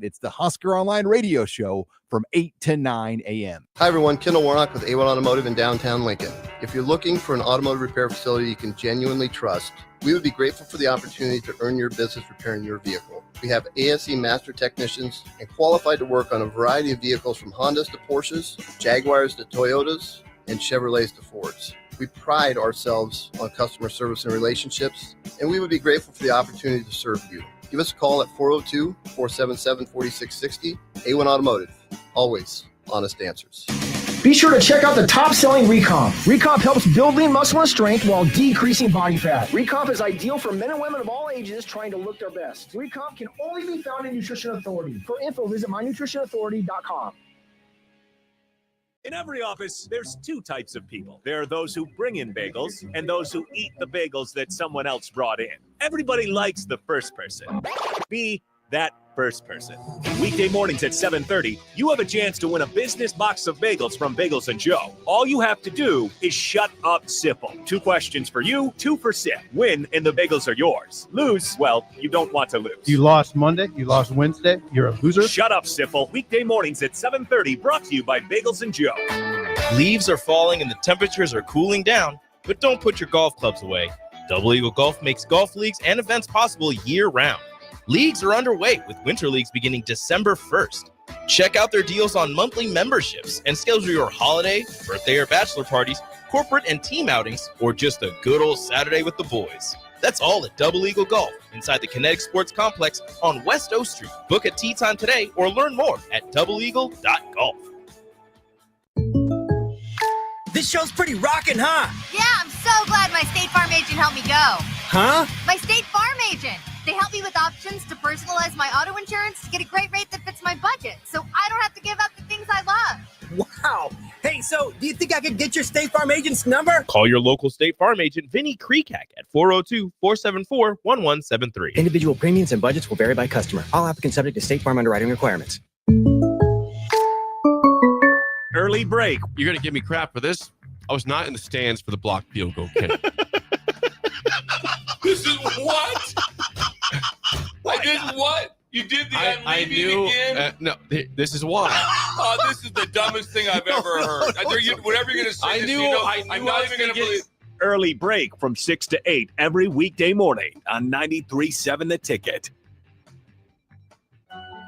It's the Husker Online Radio Show from 8 to 9 a.m. Hi, everyone. Kendall Warnock with A1 Automotive in downtown Lincoln. If you're looking for an automotive repair facility you can genuinely trust, we would be grateful for the opportunity to earn your business repairing your vehicle. We have ASE master technicians and qualified to work on a variety of vehicles from Hondas to Porsches, Jaguars to Toyotas, and Chevrolets to Fords. We pride ourselves on customer service and relationships, and we would be grateful for the opportunity to serve you. Give us a call at 402-477-4660. A1 Automotive. Always honest answers. Be sure to check out the top-selling Recomp. Recomp helps build lean muscle and strength while decreasing body fat. Recomp is ideal for men and women of all ages trying to look their best. Recomp can only be found in Nutrition Authority. For info, visit mynutritionauthority.com. In every office, there's two types of people. There are those who bring in bagels and those who eat the bagels that someone else brought in. Everybody likes the first person. Be that first person. Weekday mornings at 7:30, you have a chance to win a business box of bagels from Bagels & Joe. All you have to do is shut up, Sipple. 2 questions for you, 2 for Sip. Win, and the bagels are yours. Lose, well, you don't want to lose. You lost Monday, you lost Wednesday, you're a loser. Shut up, Sipple. Weekday mornings at 7:30, brought to you by Bagels & Joe. Leaves are falling and the temperatures are cooling down, but don't put your golf clubs away. Double Eagle Golf makes golf leagues and events possible year-round. Leagues are underway with winter leagues beginning December 1st. Check out their deals on monthly memberships and schedule your holiday, birthday or bachelor parties, corporate and team outings, or just a good old Saturday with the boys. That's all at Double Eagle Golf inside the Kinetic Sports Complex on West O Street. Book a tee time today or learn more at doubleeagle.golf. This show's pretty rockin', huh? Yeah, I'm so glad my State Farm agent helped me go. Huh? My State Farm agent. They help me with options to personalize my auto insurance to get a great rate that fits my budget, so I don't have to give up the things I love. Wow. Hey, so do you think I could get your State Farm agent's number? Call your local State Farm agent, Vinny Kreekak, at 402-474-1173. Individual premiums and budgets will vary by customer. All applicants subject to State Farm underwriting requirements. Early break. You're going to give me crap for this? I was not in the stands for the blocked field goal, Ken. This is what? I did what? You did the I knew, again? No, this is why. Oh, this is the dumbest thing I've ever heard. Whatever you're going to say, I'm not even going to believe. Early break from 6 to 8 every weekday morning on 93.7 The Ticket.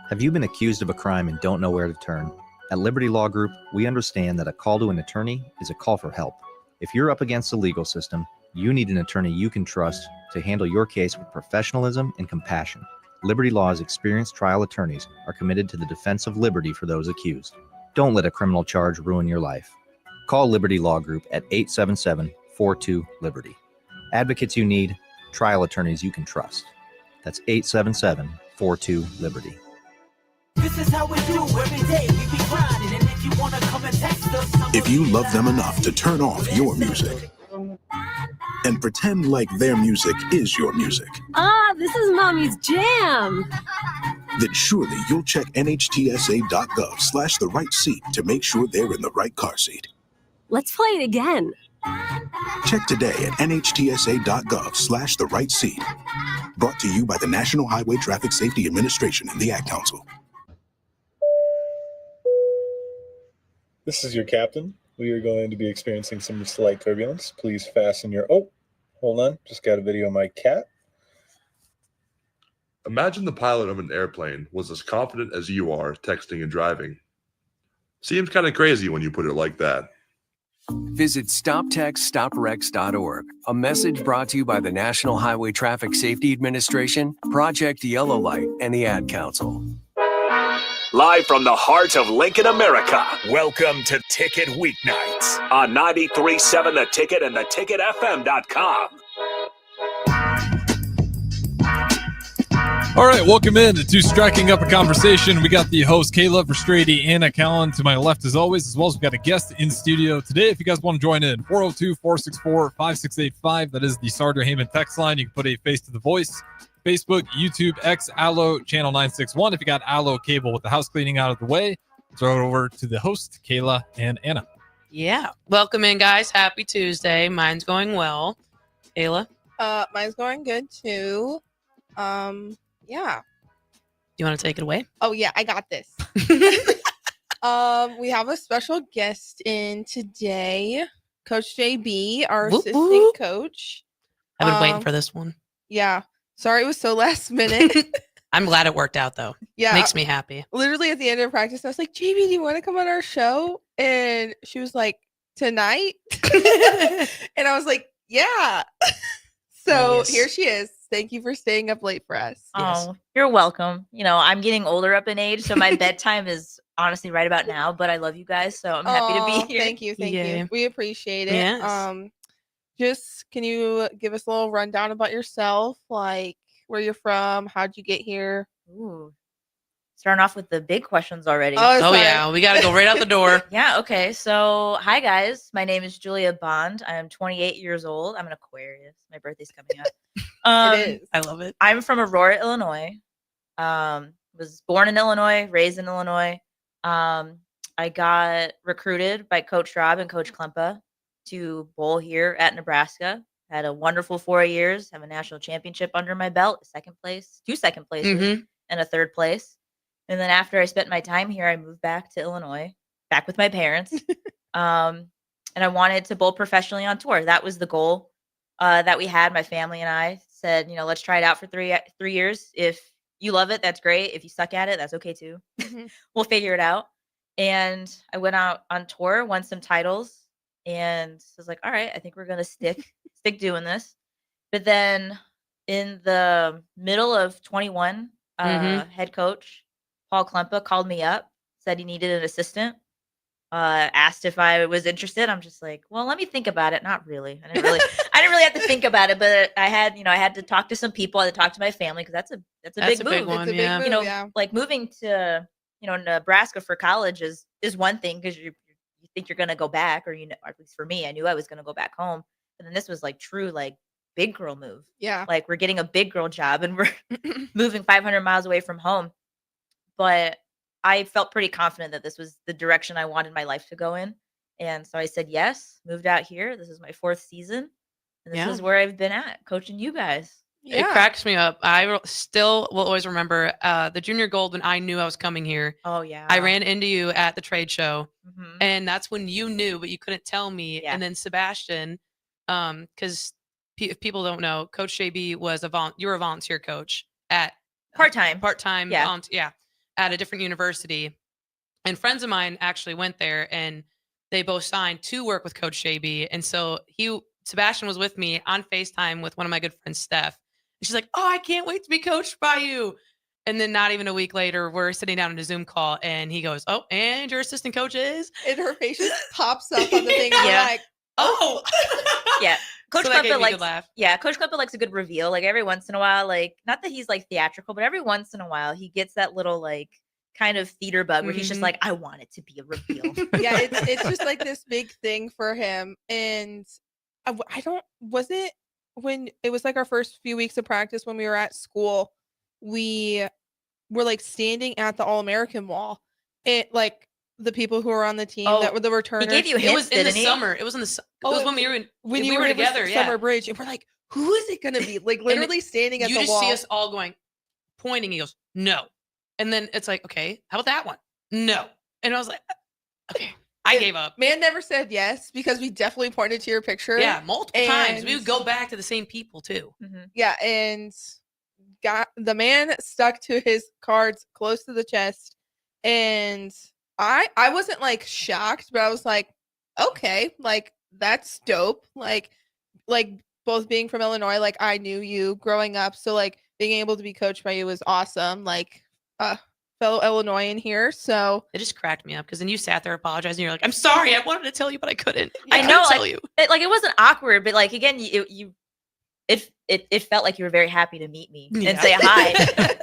Have you been accused of a crime and don't know where to turn? At Liberty Law Group, we understand that a call to an attorney is a call for help. If you're up against the legal system, you need an attorney you can trust to handle your case with professionalism and compassion. Liberty Law's experienced trial attorneys are committed to the defense of liberty for those accused. Don't let a criminal charge ruin your life. Call Liberty Law Group at 877-42-LIBERTY. Advocates you need, trial attorneys you can trust. That's 877-42-LIBERTY. This is how we do every day. We be grinding, and if you want to come and text us, if you love them enough to turn off your music and pretend like their music is your music. This is Mommy's jam. Then surely you'll check nhtsa.gov/the right seat to make sure they're in the right car seat. Let's play it again. Check today at nhtsa.gov/the right seat. Brought to you by the National Highway Traffic Safety Administration and the Ad Council. This is your captain. We are going to be experiencing some slight turbulence. Please fasten your... Oh, hold on. Just got a video of my cat. Imagine the pilot of an airplane was as confident as you are texting and driving. Seems kind of crazy when you put it like that. Visit StopTextStopWrecks.org. A message brought to you by the National Highway Traffic Safety Administration, Project Yellow Light, and the Ad Council. Live from the heart of Lincoln, America, welcome to Ticket Weeknights on 93.7 The Ticket and theticketfm.com. All right, welcome in to Striking Up a Conversation. We got the host, Kayla Verstraete, and Callan to my left as always, as well as we got a guest in studio today. If you guys want to join in, 402-464-5685. That is the Sartor Heyman text line. You can put a face to the voice. Facebook, YouTube, X, Allo, channel 961. If you got Allo cable with the house cleaning out of the way, throw it over to the host, Kayla and Anna. Yeah. Welcome in, guys. Happy Tuesday. Mine's going well. Kayla? Mine's going good, too. Yeah. You want to take it away? Oh yeah, I got this. We have a special guest in today, Coach JB, our Whoop, assistant whoop. coach. I've been waiting for this one. Yeah. Sorry it was so last minute. I'm glad it worked out though. Yeah. Makes me happy. Literally at the end of practice, I was like, JB, do you want to come on our show? And she was like, tonight? And I was like, yeah. So Nice. here she is. Thank you for staying up late for us. Oh, you're welcome. You know, I'm getting older up in age, so my bedtime is honestly right about now, but I love you guys, so I'm happy to Aw, be here. Thank you. Thank you. We appreciate it. Yes. Just can you give us a little rundown about yourself? Like where you're from, how'd you get here? Ooh. Starting off with the big questions already. Oh, sorry. Yeah, we got to go right out the door. Yeah, okay. So, hi guys. My name is Julia Bond. I'm 28 years old. I'm an Aquarius. My birthday's coming up. It is. I love it. I'm from Aurora, Illinois. Was born in Illinois, raised in Illinois. I got recruited by Coach Rob and Coach Klempa to bowl here at Nebraska. Had a wonderful 4 years, have a national championship under my belt, second place, 2 second places, and a third place. And then after I spent my time here, I moved back to Illinois, back with my parents. And I wanted to bowl professionally on tour. That was the goal that we had. My family and I said, you know, let's try it out for three years. If you love it, that's great. If you suck at it, that's okay too. We'll figure it out. And I went out on tour, won some titles, and was like, all right, I think we're gonna stick doing this. But then in the middle of 21, head coach Paul Klempa called me up, said he needed an assistant, asked if I was interested. I'm just like, well, let me think about it. Not really. I didn't really have to think about it, but I had to talk to some people. I had to talk to my family because that's a big move. one, It's a big move, You know, yeah. like moving to, Nebraska for college is one thing because you think you're going to go back, or, at least for me, I knew I was going to go back home. And then this was like true, like big girl move. Yeah. Like we're getting a big girl job and we're moving 500 miles away from home. But I felt pretty confident that this was the direction I wanted my life to go in. And so I said yes, moved out here. This is my 4th season. And this is where I've been at, coaching you guys. It cracks me up. I still will always remember the Junior Gold when I knew I was coming here. Oh, yeah. I ran into you at the trade show. And that's when you knew, but you couldn't tell me. And then Sebastian, because if people don't know, Coach JB was you were a volunteer coach at part-time. Yeah. At a different university. And friends of mine actually went there and they both signed to work with Coach JB. And so Sebastian was with me on FaceTime with one of my good friends, Steph. And she's like, oh, I can't wait to be coached by you. And then not even a week later, we're sitting down in a Zoom call and he goes, oh, and your assistant coach is? And her face just pops up on the thing. And we're like, oh. Yeah. Coach So that gave Klempa me a good laugh. Coach Klempa likes a good reveal. Like every once in a while, like not that he's like theatrical, but every once in a while he gets that little like kind of theater bug where he's just like, I want it to be a reveal. Yeah, it's just like this big thing for him. And was it when it was like our first few weeks of practice when we were at school, we were like standing at the All-American wall. It like the people who were on the team that were the returners. He gave you It was hints, in the didn't he? summer. It was in the it was when we were here together. with Yeah. Summer Bridge, and we're like, who is it gonna be? Like literally standing at you the just wall. see us all going, pointing. He goes, no. And then it's like, okay, how about that one? No. And I was like, okay, I gave up. Man never said yes because we definitely pointed to your picture. Yeah, multiple times. We would go back to the same people too. Yeah, and the man stuck to his cards close to the chest, and I wasn't like shocked, but I was like, okay, like that's dope. Like both being from Illinois, like I knew you growing up, so like being able to be coached by you was awesome. Like fellow Illinoisan here, so it just cracked me up because then you sat there apologizing. You're like, I'm sorry, I wanted to tell you, but I couldn't. I couldn't know, tell like, you. It wasn't awkward, but like again, it felt like you were very happy to meet me and say hi.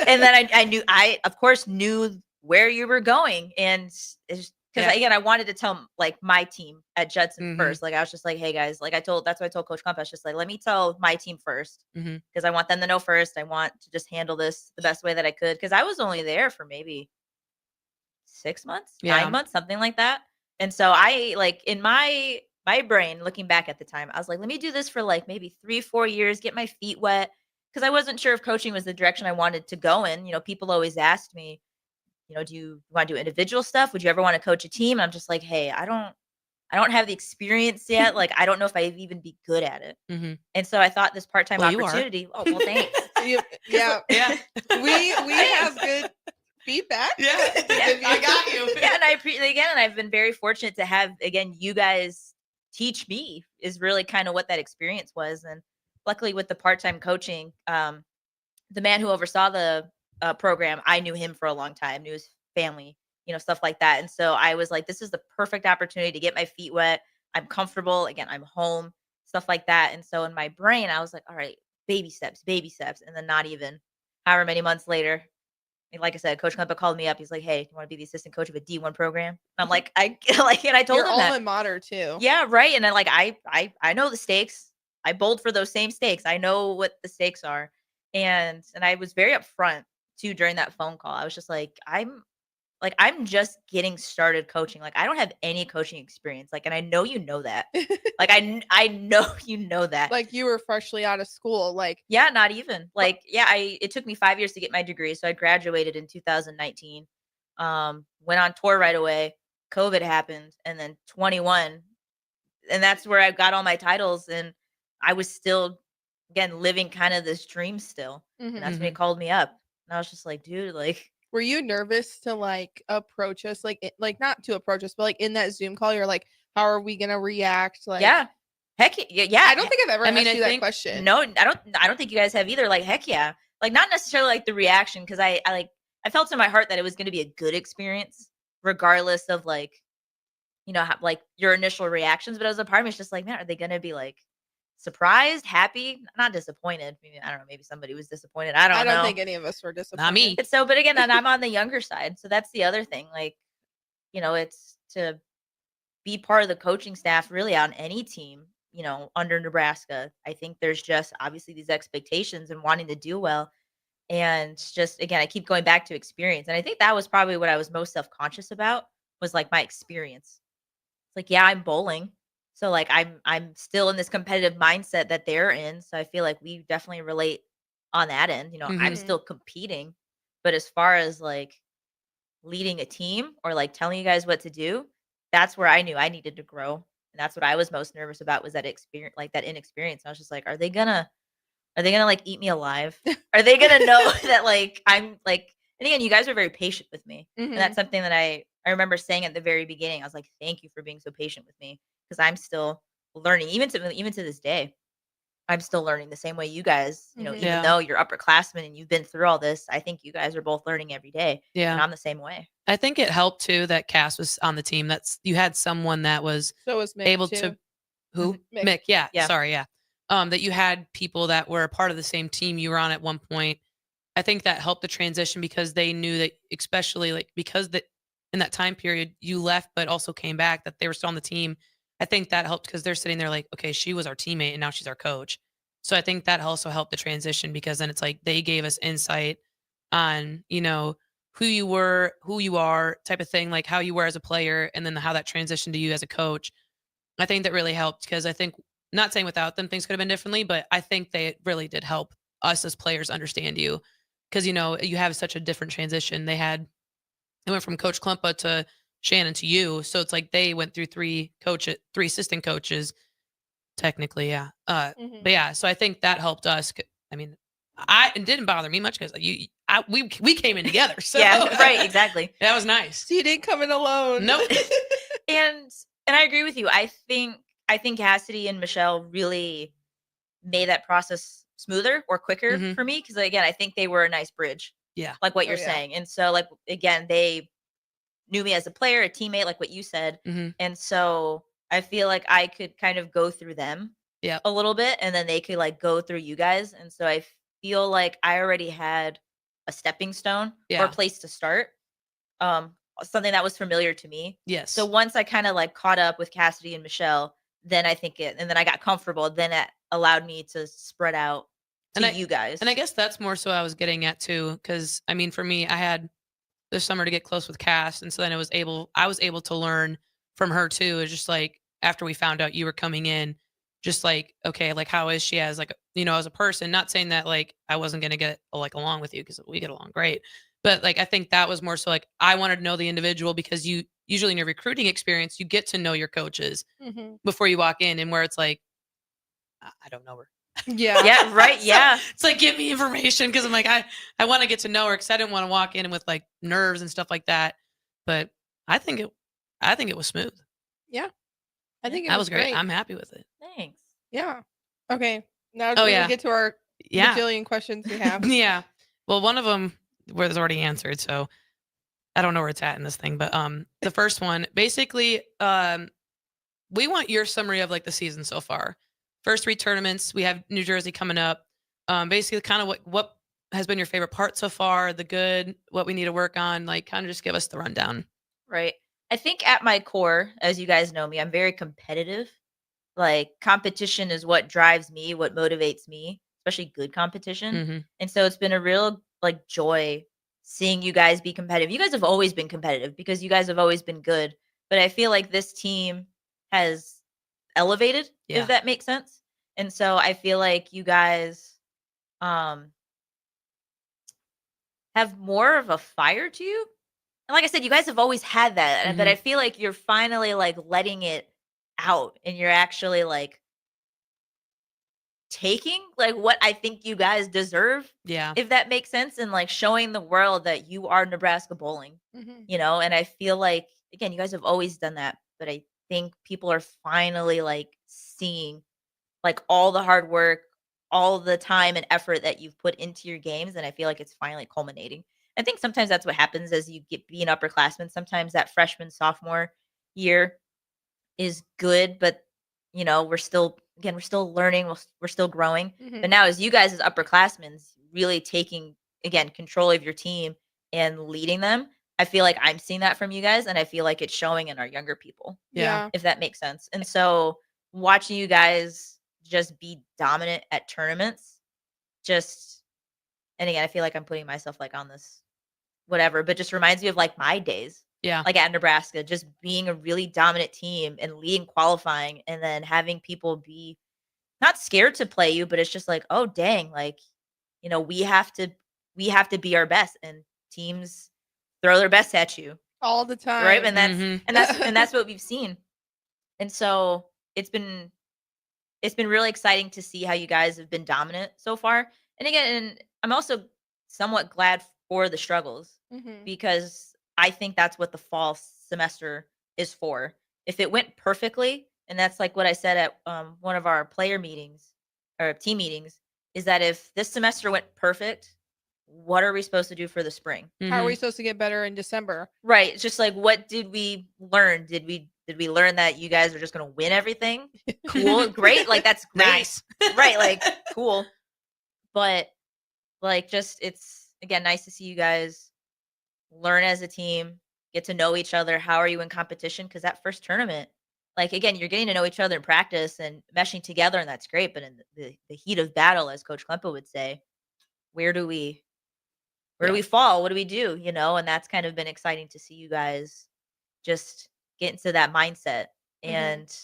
And then I of course knew where you were going, and it's because again, I wanted to tell like my team at Judson first. Like I was just like, hey guys, like that's what I told Coach Klempa. I was just like, let me tell my team first because I want them to know first. I want to just handle this the best way that I could because I was only there for maybe 6 months, 9 months, something like that. And so I like in my brain, looking back at the time, I was like, let me do this for like maybe 3-4 years, get my feet wet. because I wasn't sure if coaching was the direction I wanted to go in. People always asked me, do you want to do individual stuff? Would you ever want to coach a team? And I'm just like, hey, I don't have the experience yet. Like, I don't know if I'd even be good at it. Mm-hmm. And so I thought this part-time Well, you are. opportunity. Oh, well, thanks. Yeah. We have good feedback. Yeah, I got you. Yeah, and I've been very fortunate to have, again, you guys teach me is really kind of what that experience was. And luckily with the part-time coaching, the man who oversaw the program, I knew him for a long time, knew his family, stuff like that. And so I was like, this is the perfect opportunity to get my feet wet. I'm comfortable. Again, I'm home, stuff like that. And so in my brain, I was like, all right, baby steps. And then not even however many months later, like I said, Coach Klempa called me up. He's like, hey, do you want to be the assistant coach of a D1 program? And I'm like, and I told Your him that. alma mater too. Yeah, right. And then I know the stakes. I bowled for those same stakes. I know what the stakes are. And I was very upfront too during that phone call. I was just like, I'm just getting started coaching. Like, I don't have any coaching experience. Like, and I know you know that. Like, I know you know that. Like, you were freshly out of school. Like, yeah, not even. Like, yeah, it took me 5 years to get my degree. So I graduated in 2019. Went on tour right away. COVID happened, and then 21, and that's where I got all my titles. And I was still, again, living kind of this dream still. And that's when he called me up. And I was just like, dude, like. Were you nervous to like approach us? Like not to approach us, but like in that Zoom call, you're like, how are we gonna react? Like, yeah, heck yeah. I don't think I've ever asked you that question. No, I don't think you guys have either. Like, heck yeah. Like, not necessarily like the reaction, because I felt in my heart that it was going to be a good experience, regardless of like, like your initial reactions. But as a part of me, it's just like, man, are they going to be like surprised, happy, not disappointed? Maybe, I don't know. Maybe somebody was disappointed. I don't know. I don't think any of us were disappointed. Not me. But again, and I'm on the younger side. So that's the other thing. Like, it's to be part of the coaching staff really on any team, under Nebraska. I think there's just obviously these expectations and wanting to do well. And just, again, I keep going back to experience. And I think that was probably what I was most self-conscious about, was like my experience. It's like, yeah, I'm bowling. So like, I'm still in this competitive mindset that they're in. So I feel like we definitely relate on that end. I'm still competing, but as far as like leading a team or like telling you guys what to do, that's where I knew I needed to grow. And that's what I was most nervous about, was that experience, like that inexperience. I was just like, are they gonna like eat me alive? Are they gonna know that like I'm like, and again, you guys are very patient with me. And that's something that I remember saying at the very beginning. I was like, thank you for being so patient with me, because I'm still learning, even to this day. I'm still learning the same way you guys, even though you're upperclassmen and you've been through all this, I think you guys are both learning every day. Yeah. And I'm the same way. I think it helped too that Cass was on the team. You had someone that was Mick able too. to, who? Mick. Yeah. Yeah. Sorry. Yeah. That you had people that were a part of the same team you were on at one point. I think that helped the transition, because they knew that, especially like, because that in that time period you left, but also came back, that they were still on the team. I think that helped, because they're sitting there like, okay, she was our teammate and now she's our coach. So I think that also helped the transition, because then it's like they gave us insight on, who you were, who you are, type of thing, like how you were as a player, and then how that transitioned to you as a coach. I think that really helped, because I think, not saying without them things could have been differently, but I think they really did help us as players understand you, because you have such a different transition. It went from Coach Klempa to Shannon to you, so it's like they went through three assistant coaches, technically, yeah. But yeah, so I think that helped us. I mean, it didn't bother me much, because we came in together. So yeah, right, exactly. That was nice. So you didn't come in alone. Nope. And I agree with you. I think Cassidy and Michelle really made that process smoother or quicker for me, because again, I think they were a nice bridge. Yeah. Like what you're saying. And so like, again, they knew me as a player, a teammate, like what you said. And so I feel like I could kind of go through them a little bit, and then they could like go through you guys. And so I feel like I already had a stepping stone or a place to start. Something that was familiar to me. Yes. So once I kind of like caught up with Cassidy and Michelle, then I think and then I got comfortable. Then it allowed me to spread out to you guys. And I guess that's more so I was getting at too, because I mean, for me, I had this summer to get close with Cass, and so then I was able to learn from her too. It's just like, after we found out you were coming in, just like, okay, like how is she as like, as a person? Not saying that like I wasn't gonna get like along with you because we get along great. But like I think that was more so like I wanted to know the individual because you usually in your recruiting experience, you get to know your coaches before you walk in, and where it's like, I don't know her. Yeah. Yeah, right. Yeah. It's like give me information because I'm like I want to get to know her because I didn't want to walk in with like nerves and stuff like that. But I think it was smooth. Yeah. I think it That was was great. great. I'm happy with it. Thanks. Yeah. Okay. Now Oh, we yeah. get to our Yeah. bajillion questions we have. Yeah. Well, one of them was already answered, so I don't know where it's at in this thing. But the first one, basically, we want your summary of like the season so far. First 3 tournaments, we have New Jersey coming up. Basically, kind of what has been your favorite part so far, the good, what we need to work on. Like, kind of just give us the rundown. Right. I think at my core, as you guys know me, I'm very competitive. Like competition is what drives me, what motivates me, especially good competition. Mhm. And so it's been a real like joy seeing you guys be competitive. You guys have always been competitive because you guys have always been good. But I feel like this team has elevated, Yeah. if that makes sense. And so I feel like you guys have more of a fire to you. And like I said, you guys have always had that, but I feel like you're finally like letting it out and you're actually like taking like what I think you guys deserve, Yeah. if that makes sense, and like showing the world that you are Nebraska bowling, and I feel like again, you guys have always done that, but I think people are finally like seeing like all the hard work, all the time and effort that you've put into your games, and I feel like it's finally culminating. I think sometimes that's what happens as you be an upperclassman. Sometimes that freshman sophomore year is good, but we're still learning, we're still growing. But now as you guys as upperclassmen really taking again control of your team and leading them, I feel like I'm seeing that from you guys, and I feel like it's showing in our younger people. Yeah. If that makes sense. And so watching you guys just be dominant at tournaments, and again, I feel like I'm putting myself like on this whatever, but just reminds me of like my days. Yeah. Like at Nebraska, just being a really dominant team and leading qualifying and then having people be not scared to play you, but it's just like, oh dang, like, we have to be our best, and teams throw their best at you. All the time. Right. And that's what we've seen. And so it's been really exciting to see how you guys have been dominant so far. And again, I'm also somewhat glad for the struggles because I think that's what the fall semester is for. If it went perfectly, and that's like what I said at one of our player meetings or team meetings, is that if this semester went perfect, what are we supposed to do for the spring? How are we supposed to get better in December? Right. It's just like, what did we learn? Did we learn that you guys are just going to win everything? Cool. Great. Like, that's great. Nice. Right. Like, cool. But like, just, it's again, nice to see you guys learn as a team, get to know each other. How are you in competition? Because that first tournament, like, again, you're getting to know each other in practice and meshing together, and that's great. But in the heat of battle, as Coach Klempa would say, where do we fall? What do we do? And that's kind of been exciting to see you guys just get into that mindset and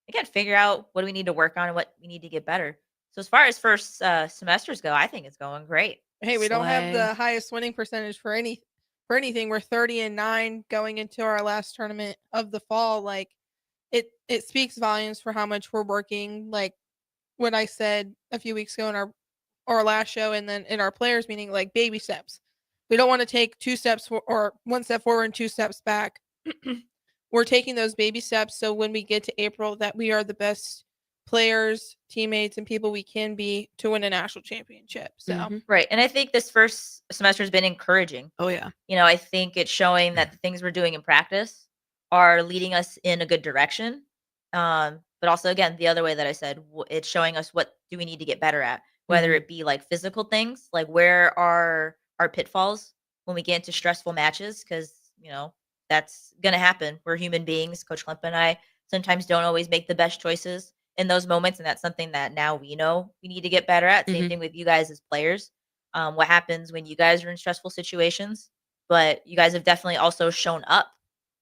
again, figure out what do we need to work on and what we need to get better. So as far as first semesters go, I think it's going great. Hey, we don't have the highest winning percentage for anything. We're 30-9 going into our last tournament of the fall. Like it speaks volumes for how much we're working. Like what I said a few weeks ago in our last show, and then in our players meeting, like baby steps. We don't want to take 2 steps or 1 step forward and 2 steps back. We're taking those baby steps so when we get to April that we are the best players, teammates, and people we can be to win a national championship. So Right. And I think this first semester has been encouraging. Oh yeah. I think it's showing that the things we're doing in practice are leading us in a good direction. But also again, the other way that I said, it's showing us what do we need to get better at, whether it be like physical things, like where are our pitfalls when we get into stressful matches, because that's gonna happen. We're human beings. Coach Klempa and I sometimes don't always make the best choices in those moments, and that's something that now we know we need to get better at. Same thing with you guys as players. What happens when you guys are in stressful situations, but you guys have definitely also shown up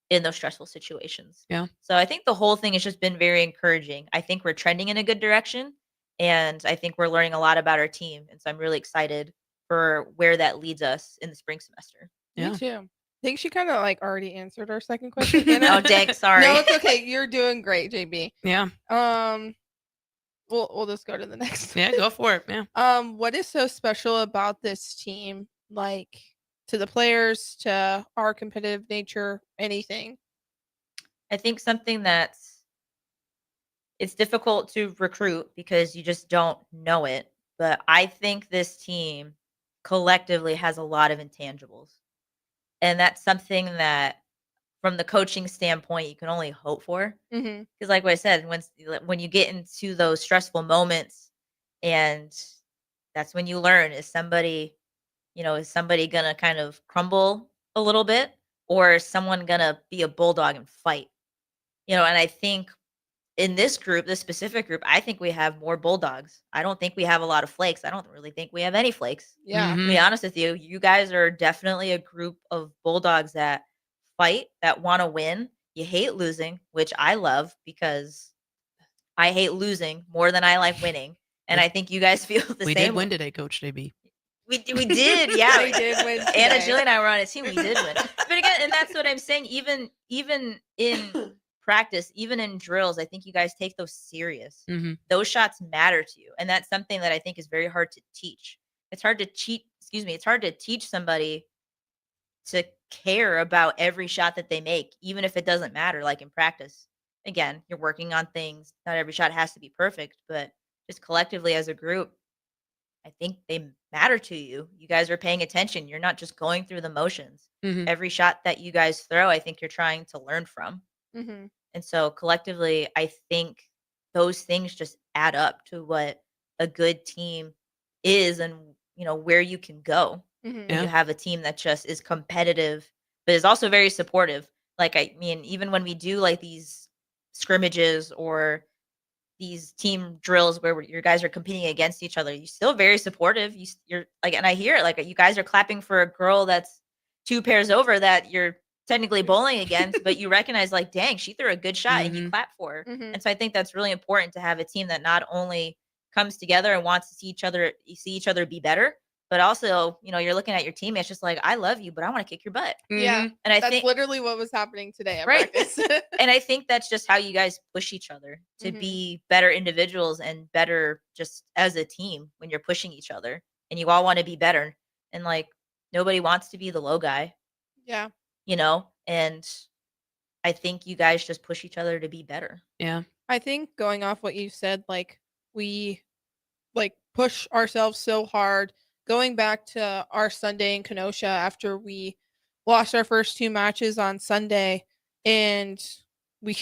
in those stressful situations. Yeah. So I think the whole thing has just been very encouraging. I think we're trending in a good direction, and I think we're learning a lot about our team. And so I'm really excited for where that leads us in the spring semester. Me too. I think she kind of like already answered our second question. Anna. Oh, dang, sorry. No, it's okay. You're doing great, JB. Yeah. We'll just go to the next. Yeah, go for it. Yeah. What is so special about this team? Like to the players, to our competitive nature, anything? I think something it's difficult to recruit because you just don't know it. But I think this team collectively has a lot of intangibles. And that's something that from the coaching standpoint, you can only hope for. Mm-hmm. Because like what I said, when you get into those stressful moments, and that's when you learn, is somebody gonna kind of crumble a little bit, or is someone gonna be a bulldog and fight? And I think in this group, this specific group, I think we have more bulldogs. I don't think we have a lot of flakes. I don't really think we have any flakes. Yeah. To be honest with you, you guys are definitely a group of bulldogs that fight, that want to win. You hate losing, which I love because I hate losing more than I like winning. And I think you guys feel the We same. did win today, Coach JB. We did, yeah. We did win Anna, today. Julie, and I were on a team. We did win. But again, and that's what I'm saying. Even in practice, even in drills, I think you guys take those serious. Mhm. Those shots matter to you, and that's something that I think is very hard to teach. It's hard to It's hard to teach somebody to care about every shot that they make, even if it doesn't matter. Like in practice, again, you're working on things. Not every shot has to be perfect, but just collectively as a group, I think they matter to you. You guys are paying attention. You're not just going through the motions. Mhm. Every shot that you guys throw, I think you're trying to learn from. Mm-hmm. And so collectively, I think those things just add up to what a good team is, and where you can go Mhm. when you have a team that just is competitive but is also very supportive. Like, I mean, even when we do like these scrimmages or these team drills where your guys are competing against each other, you're still very supportive. You're like, and I hear it, like you guys are clapping for a girl that's 2 pairs over that you're technically bowling against, but you recognize like, dang, she threw a good shot, and you clap for her. Mhm. And so I think that's really important to have a team that not only comes together and wants to see each other be better, but also, you're looking at your teammates just like, I love you, but I want to kick your butt. Yeah. And I That's think literally what was happening today at Right. practice. and I think that's just how you guys push each other to Mhm. be better individuals and better just as a team when you're pushing each other, and you all want to be better. And like, nobody wants to be the low guy, Yeah. and I think you guys just push each other to be better. Yeah. I think going off what you said, like we like push ourselves so hard. Going back to our Sunday in Kenosha after we lost our first 2 matches on Sunday, and we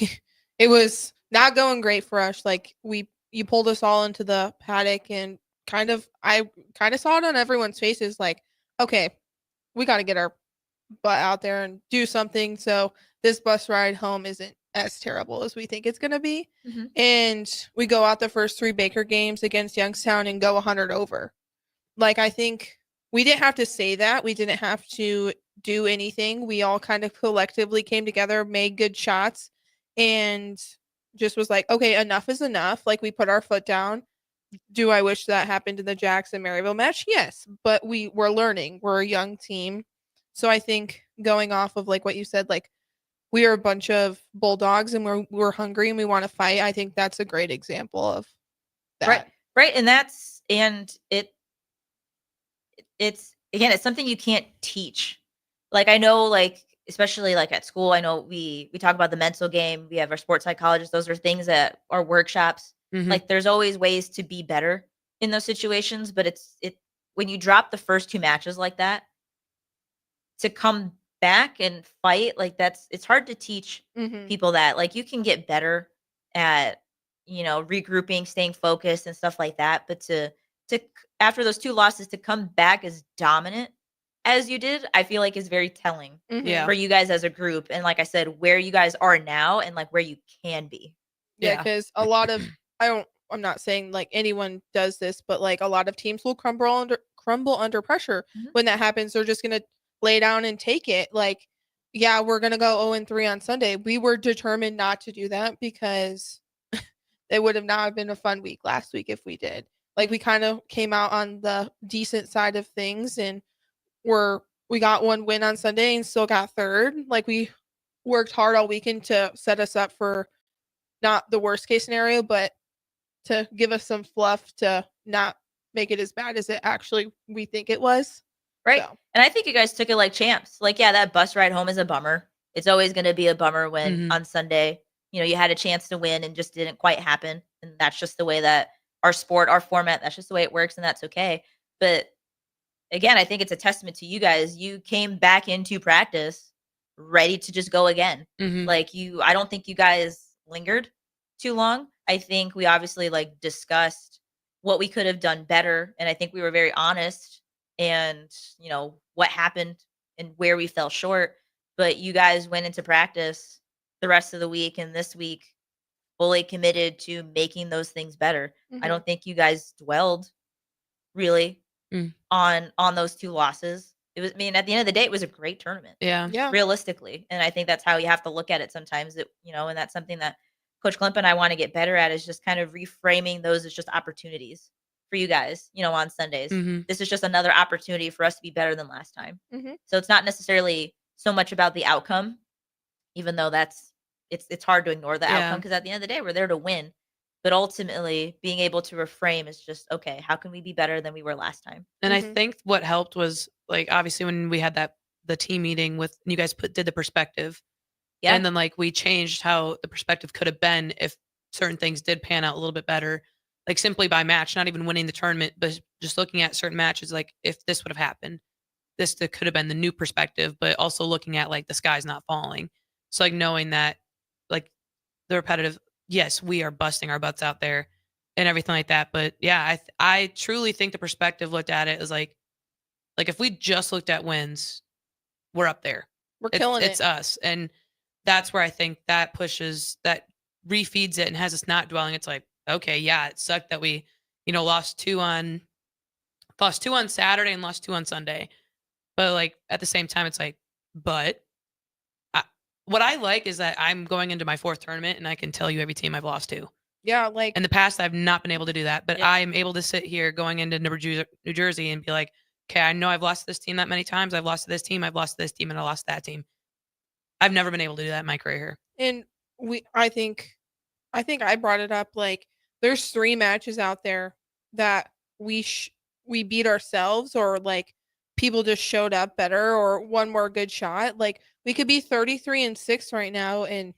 it was not going great for us. Like you pulled us all into the paddock, and I kind of saw it on everyone's faces like, okay, we got to get our butt out there and do something so this bus ride home isn't as terrible as we think it's going to be. Mhm. And we go out the first 3 Baker games against Youngstown and go 100 over. Like, I think we didn't have to say that. We didn't have to do anything. We all kind of collectively came together, made good shots, and just was like, okay, enough is enough. Like, we put our foot down. Do I wish that happened in the Jackson Maryville match? Yes, but we're learning. We're a young team. So I think going off of like what you said, like we are a bunch of bulldogs and we're hungry and we want to fight. I think that's a great example of that. Right. And it's again, it's something you can't teach. Like, I know, like, especially like at school, I know we talk about the mental game. We have our sports psychologists. Those are things that are workshops. Mhm. Like, there's always ways to be better in those situations, but when you drop the first 2 matches like that, to come back and fight, like it's hard to teach Mhm. people that. Like, you can get better at, regrouping, staying focused and stuff like that. But to after those 2 losses, to come back as dominant as you did, I feel like is very telling Mhm. for you guys as a group. And like I said, where you guys are now and like where you can be. Yeah, because a lot of I'm not saying like anyone does this, but like a lot of teams will crumble under pressure. Mhm. When that happens, they're just gonna lay down and take it. Like yeah, we're going to go 0-3 on Sunday. We were determined not to do that because it would have not been a fun week last week if we did. Like, we kind of came out on the decent side of things, and we got one win on Sunday and still got third. Like, we worked hard all weekend to set us up for not the worst case scenario, but to give us some fluff to not make it as bad as it actually we think it was. Right. So. And I think you guys took it like champs. Like, yeah, that bus ride home is a bummer. It's always going to be a bummer when on Sunday, you had a chance to win and just didn't quite happen. And that's just the way that our sport, our format, that's just the way it works. And that's okay. But again, I think it's a testament to you guys. You came back into practice ready to just go again. Like, I don't think you guys lingered too long. I think we obviously discussed what we could have done better. And I think we were very honest and what happened and where we fell short. But you guys went into practice the rest of the week and this week fully committed to making those things better. I don't think you guys dwelled really on those 2 losses. It was, at the end of the day, it was a great tournament. Yeah. Realistically. And I think that's how you have to look at it sometimes. And that's something that Coach Klemp and I want to get better at, is just kind of reframing those as just opportunities for you guys, on Sundays. This is just another opportunity for us to be better than last time. So it's not necessarily so much about the outcome, even though it's hard to ignore the outcome, because at the end of the day, we're there to win. But ultimately, being able to reframe is just, okay, how can we be better than we were last time? And I think what helped was, obviously when we had the team meeting with, you guys did the perspective. Yeah. And then we changed how the perspective could have been if certain things did pan out a little bit better. Simply by match, not even winning the tournament, but just looking at certain matches, if this would have happened, this could have been the new perspective, but also looking at the sky's not falling. So knowing that the repetitive, yes, we are busting our butts out there and everything like that. But yeah, I truly think the perspective looked at it as if we just looked at wins, we're up there. We're killing it. It's us. And that's where I think that pushes, that refeeds it and has us not dwelling. It's okay, yeah, it sucked that we, lost two on Saturday and lost 2 on Sunday. But at the same time, it's what I like is that I'm going into my 4th tournament and I can tell you every team I've lost to. Yeah, in the past, I've not been able to do that, but I am able to sit here going into New Jersey and be okay, I know I've lost to this team that many times. I've lost to this team. I've lost to this team, and I lost to that team. I've never been able to do that in my career here. And I think I brought it up. There's 3 matches out there that we beat ourselves, or people just showed up better, or one more good shot. We could be 33-6 right now, and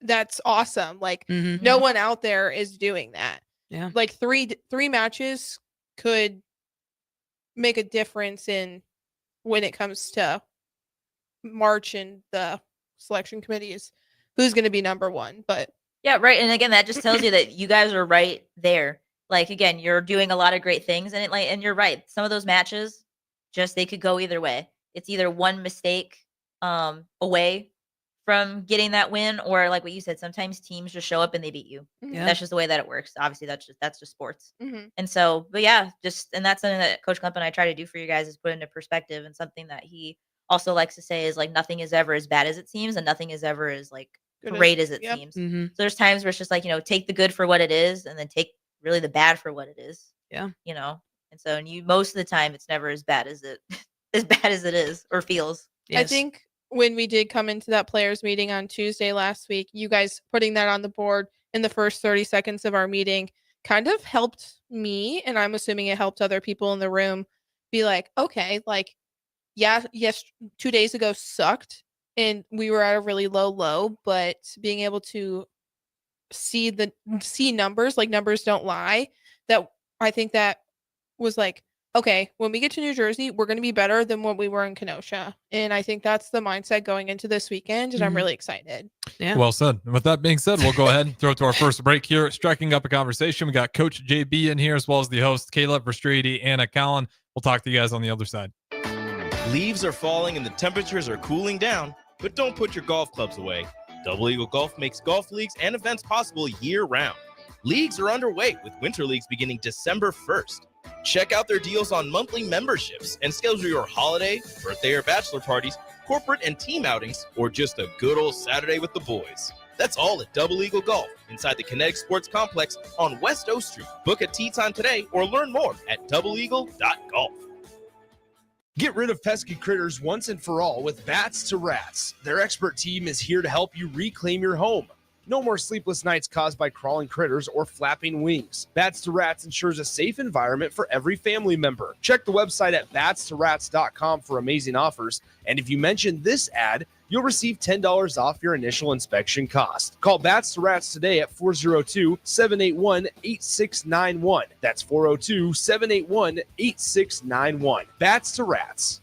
that's awesome. No one out there is doing that. Yeah. 3 matches could make a difference in when it comes to March and the selection committees, who's going to be number 1. But yeah, right. And again, that just tells you that you guys are right there. Again, you're doing a lot of great things, and and you're right. Some of those matches, they could go either way. It's either one mistake away from getting that win, or what you said, sometimes teams just show up and they beat you. Yeah. That's just the way that it works. Obviously, that's just sports. And so, but yeah, and that's something that Coach Klemp and I try to do for you guys, is put into perspective, and something that he also likes to say is nothing is ever as bad as it seems, and nothing is ever as great as it seems. So there's times where it's just take the good for what it is, and then take really the bad for what it is. Yeah. And so, most of the time it's never as bad as it is or feels. Yes. I think when we did come into that players meeting on Tuesday last week, you guys putting that on the board in the first 30 seconds of our meeting kind of helped me, and I'm assuming it helped other people in the room be okay, yes, 2 days ago sucked and we were at a really low, but being able to see numbers, numbers don't lie, that I think that was okay, when we get to New Jersey, we're going to be better than what we were in Kenosha. And I think that's the mindset going into this weekend, and I'm really excited. Yeah. Well said. And with that being said, we'll go ahead and throw it to our first break here. Striking up a conversation. We got Coach JB in here, as well as the host, Kayla Verstraete, and Callan. We'll talk to you guys on the other side. Leaves are falling and the temperatures are cooling down, but don't put your golf clubs away. Double Eagle Golf makes golf leagues and events possible year-round. Leagues are underway, with winter leagues beginning December 1st. Check out their deals on monthly memberships and schedule your holiday, birthday, or bachelor parties, corporate and team outings, or just a good old Saturday with the boys. That's all at Double Eagle Golf inside the Kinetic Sports Complex on West O Street. Book a tee time today or learn more at doubleeagle.golf. Get rid of pesky critters once and for all with Bats to Rats. Their expert team is here to help you reclaim your home. No more sleepless nights caused by crawling critters or flapping wings. Bats to Rats ensures a safe environment for every family member. Check the website at batstorats.com for amazing offers. And if you mention this ad, you'll receive $10 off your initial inspection cost. Call Bats to Rats today at 402-781-8691. That's 402-781-8691. Bats to Rats.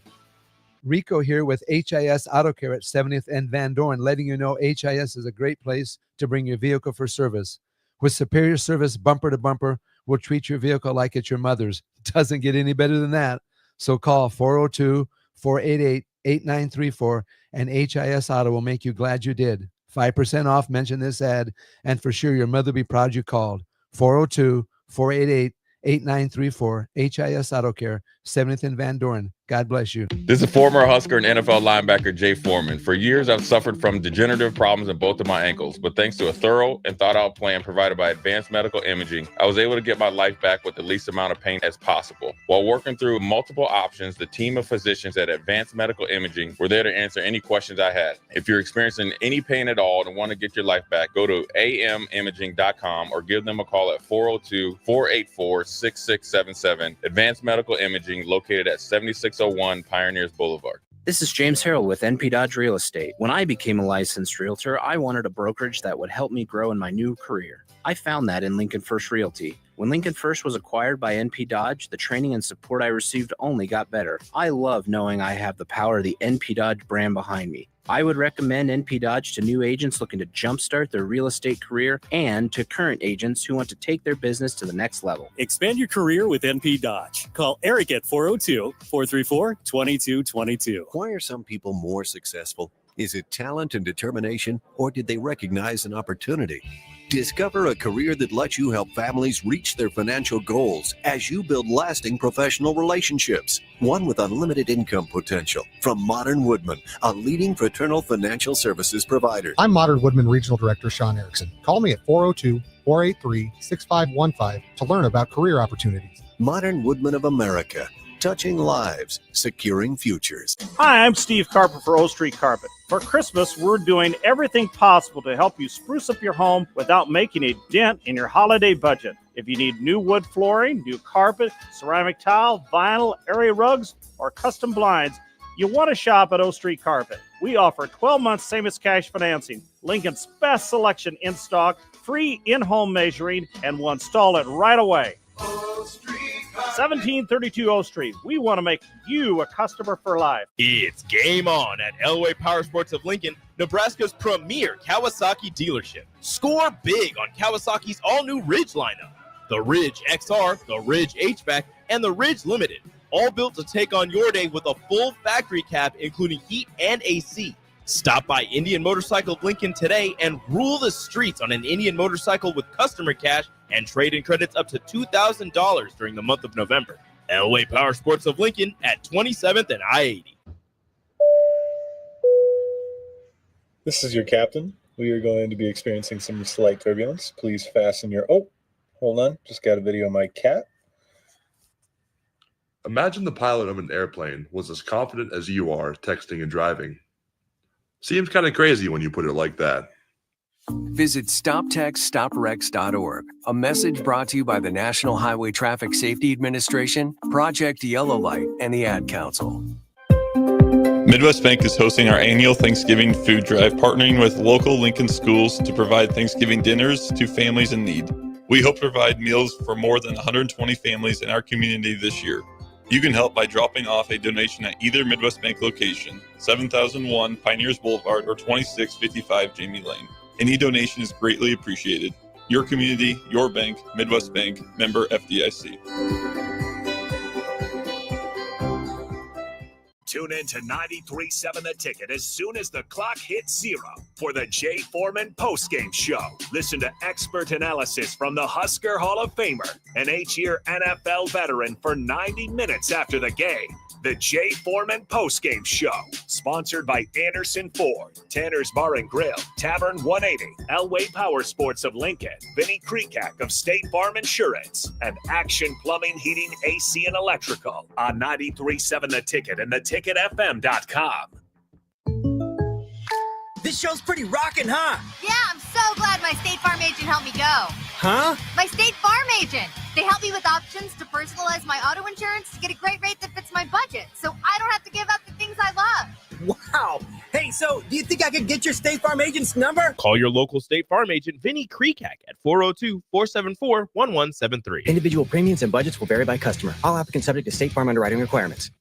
Rico here with HIS Auto Care at 70th and Van Dorn, letting you know HIS is a great place to bring your vehicle for service. With superior service bumper to bumper, we'll treat your vehicle like it's your mother's. It doesn't get any better than that. So call 402-488-8934 and HIS Auto will make you glad you did. 5% off, mention this ad, and for sure your mother will be proud you called. 402-488-8934, HIS Auto Care, 70th and Van Dorn. God bless you. This is former Husker and NFL linebacker Jay Foreman. For years, I've suffered from degenerative problems in both of my ankles, but thanks to a thorough and thought-out plan provided by Advanced Medical Imaging, I was able to get my life back with the least amount of pain as possible. While working through multiple options, the team of physicians at Advanced Medical Imaging were there to answer any questions I had. If you're experiencing any pain at all and want to get your life back, go to amimaging.com or give them a call at 402-484-6677. Advanced Medical Imaging, located at 7601 Pioneers Boulevard. This is James Harrell with NP Dodge Real Estate. When I became a licensed realtor, I wanted a brokerage that would help me grow in my new career. I found that in Lincoln First Realty. When Lincoln First was acquired by NP Dodge, the training and support I received only got better. I love knowing I have the power of the NP Dodge brand behind me. I would recommend NP Dodge to new agents looking to jumpstart their real estate career and to current agents who want to take their business to the next level. Expand your career with NP Dodge. Call Eric at 402-434-2222. Why are some people more successful? Is it talent and determination, or did they recognize an opportunity? Discover a career that lets you help families reach their financial goals as you build lasting professional relationships, one with unlimited income potential. From Modern Woodman, a leading fraternal financial services provider. I'm Modern Woodman Regional Director Sean Erickson. Call me at 402-483-6515 to learn about career opportunities. Modern Woodman of America, touching lives, securing futures. Hi, I'm Steve Carper for O Street Carpet. For Christmas, we're doing everything possible to help you spruce up your home without making a dent in your holiday budget. If you need new wood flooring, new carpet, ceramic tile, vinyl, area rugs, or custom blinds, you want to shop at O Street Carpet. We offer 12-month same-as-cash financing, Lincoln's best selection in stock, free in-home measuring, and we'll install it right away. 1732 O Street. We want to make you a customer for life. It's game on at Elway Power Sports of Lincoln, Nebraska's premier Kawasaki dealership. Score big on Kawasaki's all-new Ridge lineup. The Ridge XR, the Ridge HVAC, and the Ridge Limited. All built to take on your day with a full factory cab, including heat and AC. Stop by Indian Motorcycle of Lincoln today and rule the streets on an Indian motorcycle with customer cash and trade-in credits up to $2,000 during the month of November. Elway Power Sports of Lincoln at 27th and I-80. This is your captain. We are going to be experiencing some slight turbulence. Please fasten your... Oh, hold on. Just got a video of my cat. Imagine the pilot of an airplane was as confident as you are texting and driving. Seems kind of crazy when you put it like that. Visit StopTextStopWrecks.org. A message brought to you by the National Highway Traffic Safety Administration, Project Yellow Light, and the Ad Council. Midwest Bank is hosting our annual Thanksgiving food drive, partnering with local Lincoln schools to provide Thanksgiving dinners to families in need. We hope to provide meals for more than 120 families in our community this year. You can help by dropping off a donation at either Midwest Bank location, 7001 Pioneers Boulevard or 2655 Jamie Lane. Any donation is greatly appreciated. Your community, your bank, Midwest Bank, member FDIC. Tune in to 93.7 The Ticket as soon as the clock hits 0 for the Jay Foreman postgame show. Listen to expert analysis from the Husker Hall of Famer and 8-year NFL veteran for 90 minutes after the game. The Jay Foreman postgame show, sponsored by Anderson Ford, Tanner's Bar and Grill, Tavern 180, Elway Power Sports of Lincoln, Vinnie Kreekak of State Farm Insurance, and Action Plumbing, Heating, AC, and Electrical on 93.7 The Ticket and theticketfm.com. This show's pretty rockin', huh? Yeah, I'm so glad my State Farm agent helped me go. Huh? My State Farm agent. They help me with options to personalize my auto insurance to get a great rate that fits my budget, so I don't have to give up the things I love. Wow. Hey, so do you think I could get your State Farm agent's number? Call your local State Farm agent, Vinnie Kreekak, at 402-474-1173. Individual premiums and budgets will vary by customer. All applicants subject to State Farm underwriting requirements.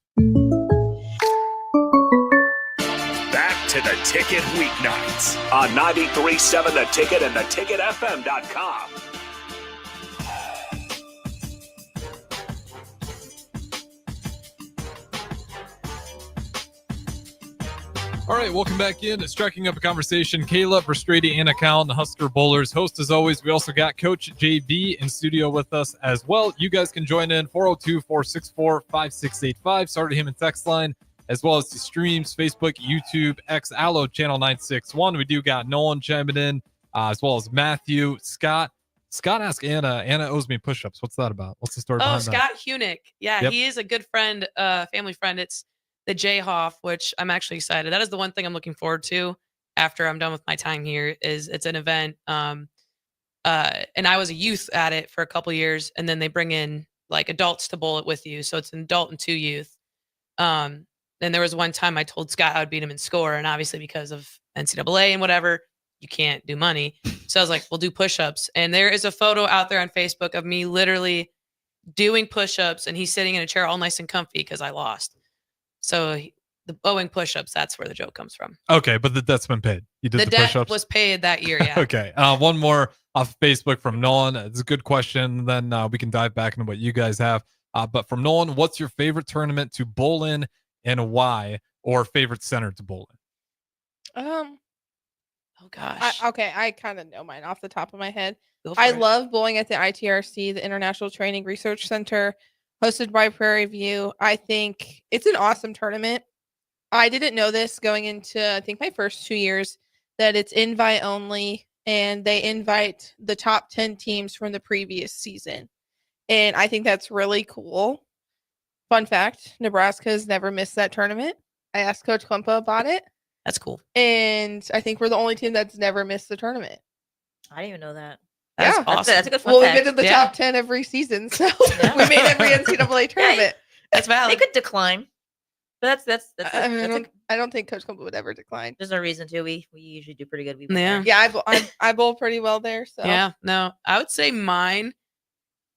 Back to The Ticket weeknights on 93.7 The Ticket and theticketfm.com. All right, welcome back in. Striking up a conversation. Kayla Verstraete, Anna Callan, the Husker Bowlers host as always. We also got Coach JB in studio with us as well. You guys can join in 402-464-5685. Start him in text line, as well as the streams, Facebook, YouTube, X, Allo, channel 961. We do got Nolan chiming in, as well as Matthew, Scott. Scott asked Anna owes me push-ups. What's that about? What's the story behind that? Scott Hunick. Yeah, Yep. He is a good friend, family friend. It's the Jayhoff, which I'm actually excited. That is the one thing I'm looking forward to after I'm done with my time here. Is it's an event, and I was a youth at it for a couple years, and then they bring in like adults to bowl it with you, so it's an adult and 2 youth. And there was one time I told Scott I would beat him in score, and obviously because of NCAA and whatever, you can't do money. So I was like, we'll do push-ups, and there is a photo out there on Facebook of me literally doing push-ups, and he's sitting in a chair all nice and comfy because I lost. So the owing push-ups, that's where the joke comes from. Okay, but the debt's been paid. You did the debt push-ups? was paid that year, yeah. Okay. One more off Facebook from Nolan. It's a good question. Then we can dive back into what you guys have. But from Nolan, what's your favorite tournament to bowl in and why? Or favorite center to bowl in? Oh gosh. I kind of know mine off the top of my head. Go for I it. love bowling at the ITRC, the International Training Research Center, hosted by Prairie View. I think it's an awesome tournament. I didn't know this going into, I think, my first 2 years, that it's invite only, and they invite the top 10 teams from the previous season. And I think that's really cool. Fun fact, Nebraska has never missed that tournament. I asked Coach Klempa about it. That's cool. And I think we're the only team that's never missed the tournament. I didn't even know that. That's Yeah. awesome. That's a good fun Well, fact. we've been in the top 10 every season, so we made every NCAA tournament. That's valid. They could decline. But that's I don't think Coach Klempa would ever decline. there's no reason to. We usually do pretty good. Yeah. Yeah, I bowl pretty well there. So Yeah, no, I would say mine,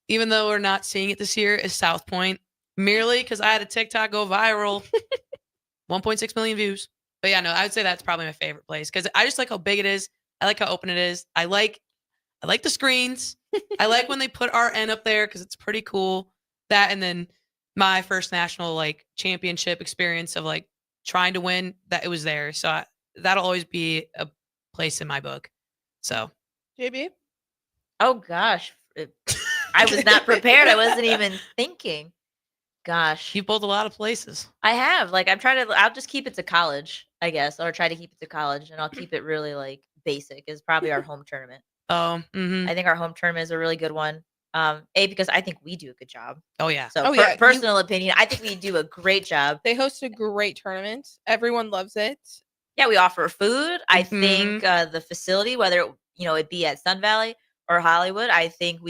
even though we're not seeing it this year, is South Point, merely because I had a TikTok go viral, 1.6 million views. But yeah, no, I would say that's probably my favorite place because I just like how big it is. I like how open it is. I like the screens. I like when they put RN up there because it's pretty cool. That, and then my first national like championship experience of like trying to win, that it was there. So that'll always be a place in my book. So JB, Oh gosh, I was not prepared. I wasn't even thinking. Gosh, you bowled a lot of places. I have. Like, I'll just keep it to college, I guess, or try to keep it to college, and I'll keep it really like basic. Is probably our home tournament. Oh, mm-hmm. I think our home tournament is a really good one. Because I think we do a good job. Oh yeah. So yeah, personal opinion, I think we do a great job. they host a great tournament. Everyone loves it. Yeah, we offer food. I Mhm. think the facility, whether it be at Sun Valley or Hollywood, I think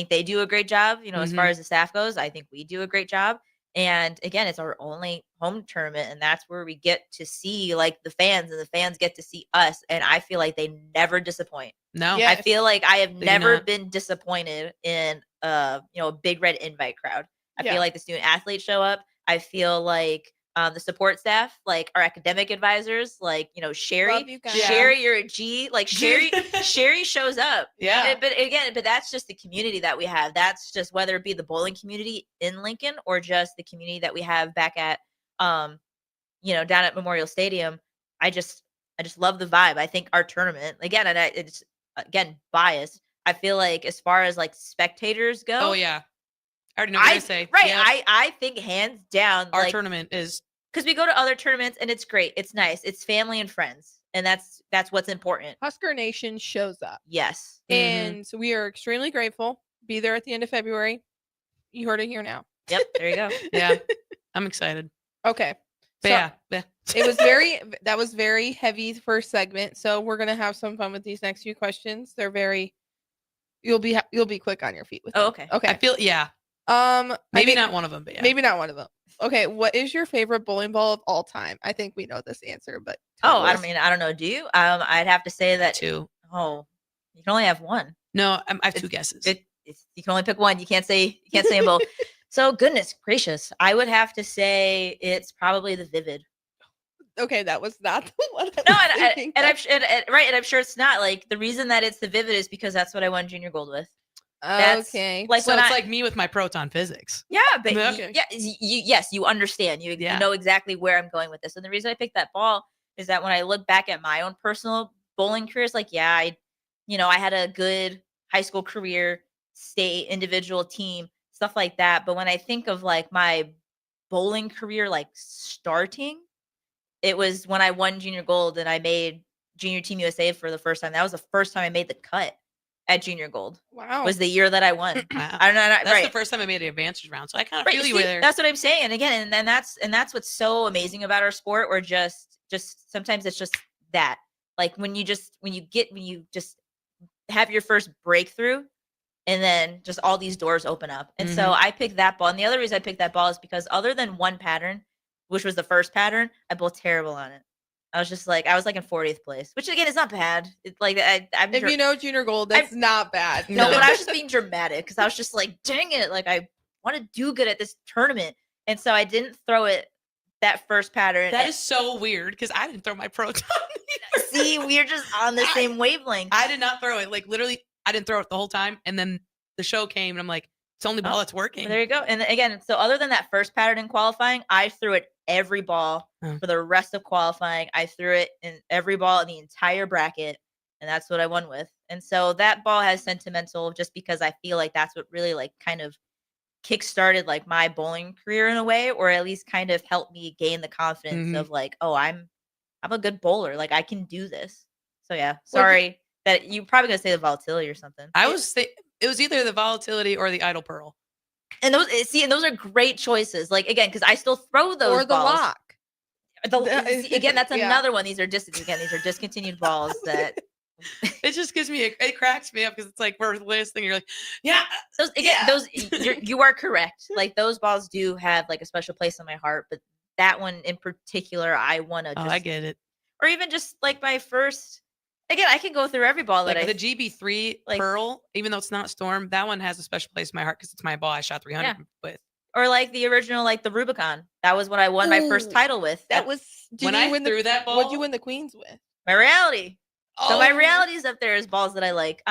they do a great job. As far as the staff goes, I think we do a great job. And again, it's our only home tournament, and that's where we get to see like the fans, and the fans get to see us. And I feel like they never disappoint. No. Yeah. I feel like I have They do never not. been disappointed in a big red invite crowd. I Yeah. feel like the student athletes show up. I feel like the support staff, like our academic advisors, like Love Sherry. you guys. Sherry, you're a G. Like Sherry shows up. Yeah. But that's just the community that we have. That's just whether it be the bowling community in Lincoln or just the community that we have back at down at Memorial Stadium. I just love the vibe. I think our tournament, again, and it's again biased. I feel like as far as like spectators go, Oh yeah, I already know what you're gonna say. right. Yep. I think hands down, Our like, tournament is because we go to other tournaments and it's great, it's nice, it's family and friends, and that's what's important. Husker Nation shows up. Yes, And so we are extremely grateful. Be there at the end of February. You heard it here now. Yep, there you go. yeah. I'm excited. Okay. But So, yeah. that was very heavy first segment. So we're gonna have some fun with these next few questions. They're very, you'll be quick on your feet with them. Oh, okay. Okay. I feel maybe not one of them, but yeah. Maybe not one of them. Okay, what is your favorite bowling ball of all time? I think we know this answer, but I don't know. Do you? I'd have to say that 2. Oh, you can only have one. No, I have 2 guesses. You can only pick one. You can't say them both. So goodness gracious, I would have to say it's probably the Vivid. Okay, that was not the one. I'm sure it's not. Like, the reason that it's the Vivid is because that's what I won junior gold with. Okay, like, so it's like me with my proton physics. Yeah, but Okay. yes, you understand. You know exactly where I'm going with this. And the reason I picked that ball is that when I look back at my own personal bowling career, it's like, I had a good high school career, state, individual, team, stuff like that. But when I think of like my bowling career, like starting, it was when I won junior gold and I made junior team USA for the first time. That was the first time I made the cut at junior gold. Wow. Was the year that I won. Wow. I don't know. That's the first time I made the advantage round. So I kind of feel you there. That's what I'm saying. And again, and that's what's so amazing about our sport. Or just sometimes it's just that, like, when you just have your first breakthrough, and then just all these doors open up. And so I picked that ball. And the other reason I picked that ball is because other than one pattern, which was the first pattern, I bowled terrible on it. I was like in 40th place, which again is not bad. It's like if you know junior gold, that's not bad. No, but I was just being dramatic because I was just like, dang it, like I want to do good at this tournament, and so I didn't throw it that first pattern. That is so weird because I didn't throw my proton. See, we're just on the same wavelength. I did not throw it. Like, literally, I didn't throw it the whole time, and then the show came, and I'm like, it's the only ball that's working. Well, there you go. And again, so other than that first pattern in qualifying, I threw it every ball for the rest of qualifying. I threw it in every ball in the entire bracket, and that's what I won with. And so that ball has sentimental just because I feel like that's what really like kind of kickstarted like my bowling career in a way, or at least kind of helped me gain the confidence of like, oh, I'm a good bowler. Like, I can do this. So yeah, sorry that you probably gonna say the volatility or something. It was either the volatility or the idle pearl. And those are great choices. Like, again, because I still throw those or the balls. lock. Again, that's another one. These are discontinued balls that it just gives me it cracks me up because it's like we're listening. You're like, yeah, you are correct. Like, those balls do have like a special place in my heart, but that one in particular, I want to. I get it. Or even just like my first. Again, I can go through every ball like the GB3 Pearl, even though it's not Storm, that one has a special place in my heart because it's my ball I shot 300 with. Or like the original, like the Rubicon. That was when I won my first title with. That was when I threw that ball. What'd you win the Queens with? My reality. So my realities up there is balls that I like.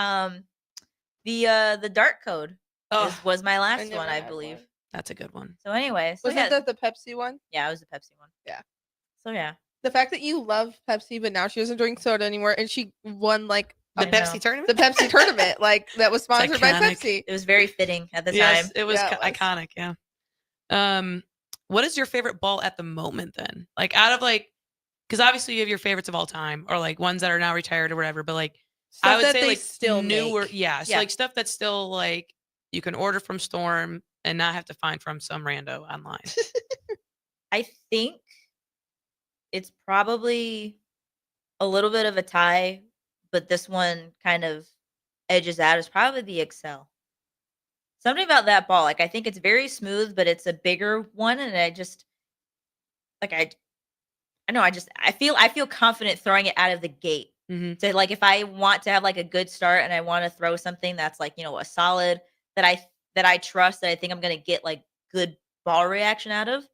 The Dart Code was my last one, I believe. One. That's a good one. So anyway, was that the Pepsi one? Yeah, it was the Pepsi one. Yeah. So yeah. The fact that you love Pepsi, but now she doesn't drink soda anymore, and she won like the Pepsi tournament. The Pepsi tournament, like that was sponsored by Pepsi. It was very fitting at the time. It was iconic. Yeah. What is your favorite ball at the moment then? Like, out of like, because obviously you have your favorites of all time, or like ones that are now retired or whatever. But like, stuff I would say they like still newer, make. So like stuff that's still like you can order from Storm and not have to find from some rando online. I think it's probably a little bit of a tie, but this one kind of edges out. Is probably the Excel. Something about that ball, like I think it's very smooth, but it's a bigger one, and I just like I feel confident throwing it out of the gate. So like if I want to have like a good start and I want to throw something that's like, you know, a solid that I trust, that I think I'm gonna get like good ball reaction out of,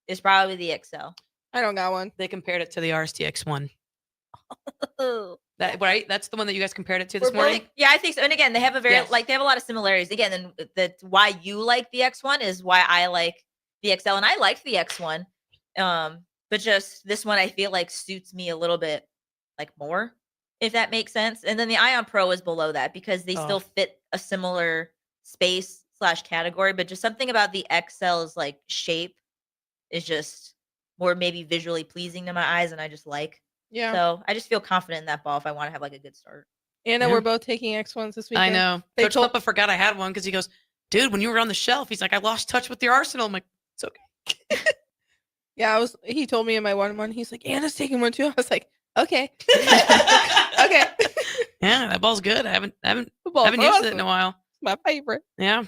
is probably the Excel. I don't got one. They compared it to the RSTX one. That right? That's the one that you guys compared it to this morning? Yeah, I think so. And again, they have they have a lot of similarities. Again, and that's why you like the X1 is why I like the XL, and I liked the X1. But just this one I feel like suits me a little bit like more, if that makes sense. And then the Ion Pro is below that because they still fit a similar space / category, but just something about the XL's like shape is just more maybe visually pleasing to my eyes, and I just like. Yeah. So I just feel confident in that ball if I want to have like a good start. Anna, Yeah. we're both taking X1s this I weekend. know. They Coach told- Klippa forgot I had one because he goes, dude, when you were on the shelf, he's like, I lost touch with your arsenal. I'm like, it's okay. Yeah, he told me in my 1-1, he's like, Anna's taking one too. I was like, okay. Okay. Yeah, that ball's good. I haven't Ball's used it awesome. in a while. My favorite. Yeah.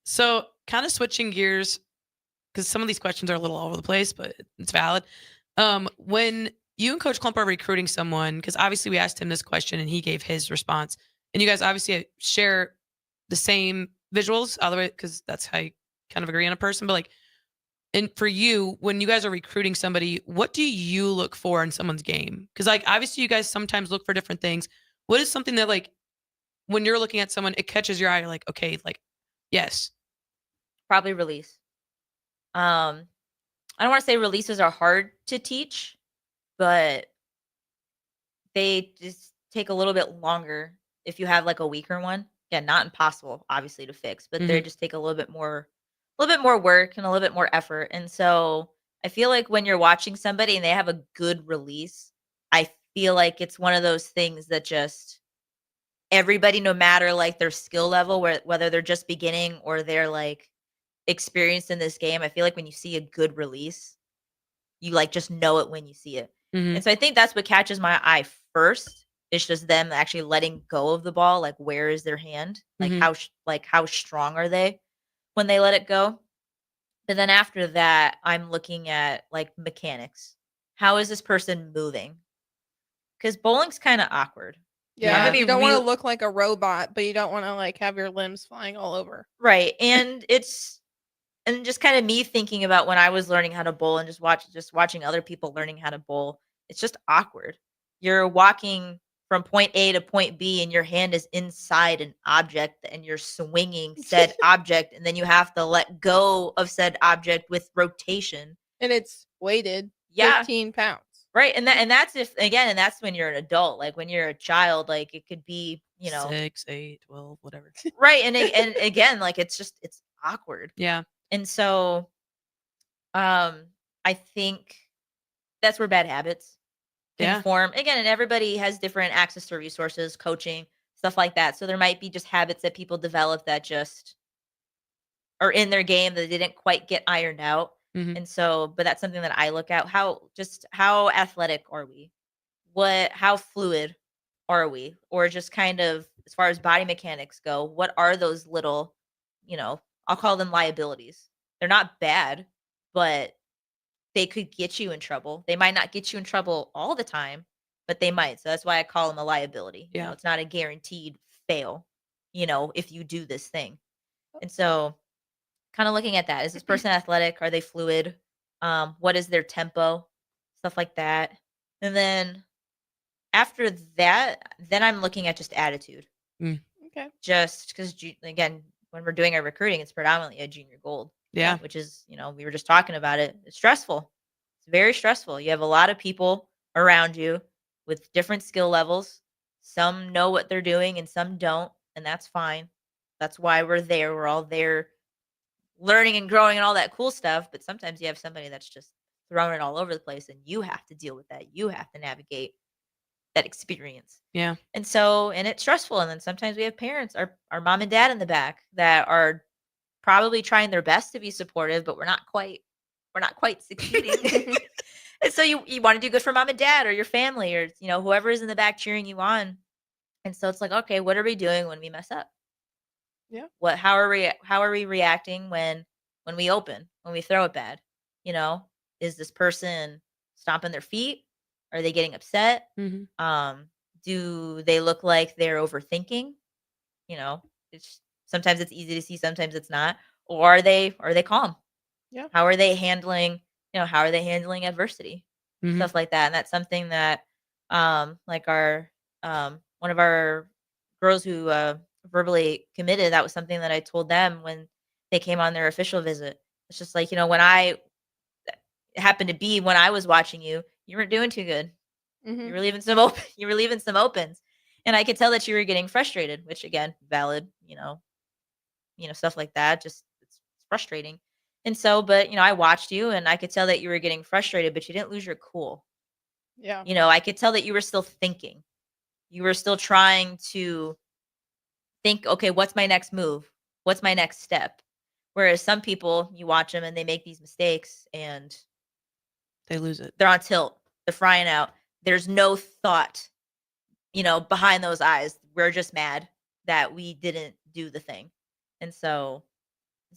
So kind of switching gears, because some of these questions are a little all over the place, but it's valid. When you and Coach Klump are recruiting someone, because obviously we asked him this question and he gave his response, and you guys obviously share the same visuals, otherwise, because that's how you kind of agree on a person. But like, and for you, when you guys are recruiting somebody, what do you look for in someone's game? Because like, obviously you guys sometimes look for different things. What is something that like, when you're looking at someone, it catches your eye, you're like, okay, like, yes. Probably release. I don't want to say releases are hard to teach, but they just take a little bit longer if you have like a weaker one. Yeah, not impossible, obviously, to fix, but they just take a little bit more work and a little bit more effort. And so I feel like when you're watching somebody and they have a good release, I feel like it's one of those things that just everybody, no matter like their skill level, whether they're just beginning or they're like experienced in this game, I feel like when you see a good release, you like just know it when you see it. And so I think that's what catches my eye first. It's just them actually letting go of the ball. Like, where is their hand? Like how strong are they when they let it go? But then after that, I'm looking at like mechanics. How is this person moving? Because bowling's kind of awkward. Yeah, you don't want to look like a robot, but you don't want to like have your limbs flying all over. Right. And and just kind of me thinking about when I was learning how to bowl and just watching other people learning how to bowl, it's just awkward. You're walking from point A to point B and your hand is inside an object and you're swinging said object, and then you have to let go of said object with rotation. And it's weighted 15 pounds. Right. And that's and that's when you're an adult. Like when you're a child, like it could be, 6, 8, 12, whatever. Right. And again, like it's awkward. Yeah. And so I think that's where bad habits can form. Again, and everybody has different access to resources, coaching, stuff like that. So there might be just habits that people develop that just are in their game that they didn't quite get ironed out. And so, but that's something that I look at. How athletic are we? How fluid are we? Or just kind of as far as body mechanics go, what are those little, I'll call them liabilities. They're not bad, but they could get you in trouble. They might not get you in trouble all the time, but they might. So that's why I call them a liability. Yeah. It's not a guaranteed fail, if you do this thing. And so kind of looking at that. Is this person athletic? Are they fluid? What is their tempo? Stuff like that. And then after that, then I'm looking at just attitude. Okay. Just because, again, when we're doing our recruiting, it's predominantly a junior gold. Yeah. Which is, we were just talking about it. It's stressful. It's very stressful. You have a lot of people around you with different skill levels. Some know what they're doing and some don't. And that's fine. That's why we're there. We're all there learning and growing and all that cool stuff. But sometimes you have somebody that's just throwing it all over the place and you have to deal with that. You have to navigate that experience. Yeah. And so, and it's stressful. And then sometimes we have parents, our mom and dad in the back that are probably trying their best to be supportive, but we're not quite succeeding. And so you want to do good for mom and dad or your family or, whoever is in the back cheering you on. And so it's like, okay, what are we doing when we mess up? Yeah. How are we reacting when we open, when we throw it bad? Is this person stomping their feet? Are they getting upset? Do they look like they're overthinking? Sometimes it's easy to see, sometimes it's not. Or are they calm? Yeah. How are they handling, adversity? Stuff like that. And that's something that like our one of our girls who verbally committed, that was something that I told them when they came on their official visit. It's just like, it happened to be when I was watching you, you weren't doing too good. Mm-hmm. You were leaving some open. You were leaving some opens, and I could tell that you were getting frustrated. Which again, valid. Stuff like that. Just it's frustrating. And so, but I watched you, and I could tell that you were getting frustrated, but you didn't lose your cool. Yeah. I could tell that you were still thinking. You were still trying to think, okay, what's my next move? What's my next step? Whereas some people, you watch them and they make these mistakes and they lose it. They're on tilt. They're frying out. There's no thought, behind those eyes. We're just mad that we didn't do the thing. And so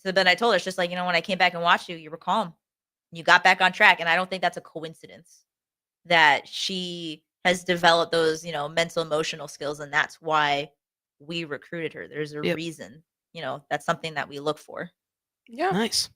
then I told her, it's just like, when I came back and watched you, you were calm. You got back on track. And I don't think that's a coincidence that she has developed those, mental, emotional skills. And that's why we recruited her. There's a reason, that's something that we look for. Yeah. Nice.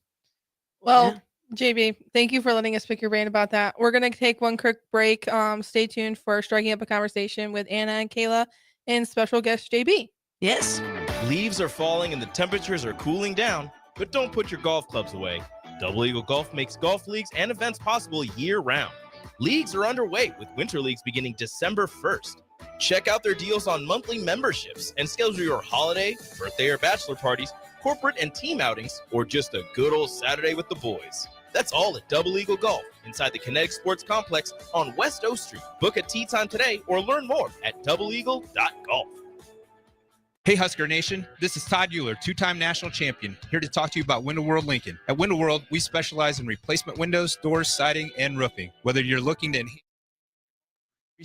Well, JB, thank you for letting us pick your brain about that. We're going to take one quick break. Stay tuned for striking up a conversation with Anna and Kayla and special guest JB. Yes. Leaves are falling and the temperatures are cooling down, but don't put your golf clubs away. Double Eagle Golf makes golf leagues and events possible year-round. Leagues are underway with winter leagues beginning December 1st. Check out their deals on monthly memberships and schedule your holiday, birthday, or bachelor parties, corporate and team outings, or just a good old Saturday with the boys. That's all at Double Eagle Golf inside the Kinetic Sports Complex on West O Street. Book a tee time today or learn more at doubleeagle.golf. Hey Husker Nation, this is Todd Euler, two-time national champion, here to talk to you about Window World Lincoln. At Window World, we specialize in replacement windows, doors, siding, and roofing. Whether you're looking to increase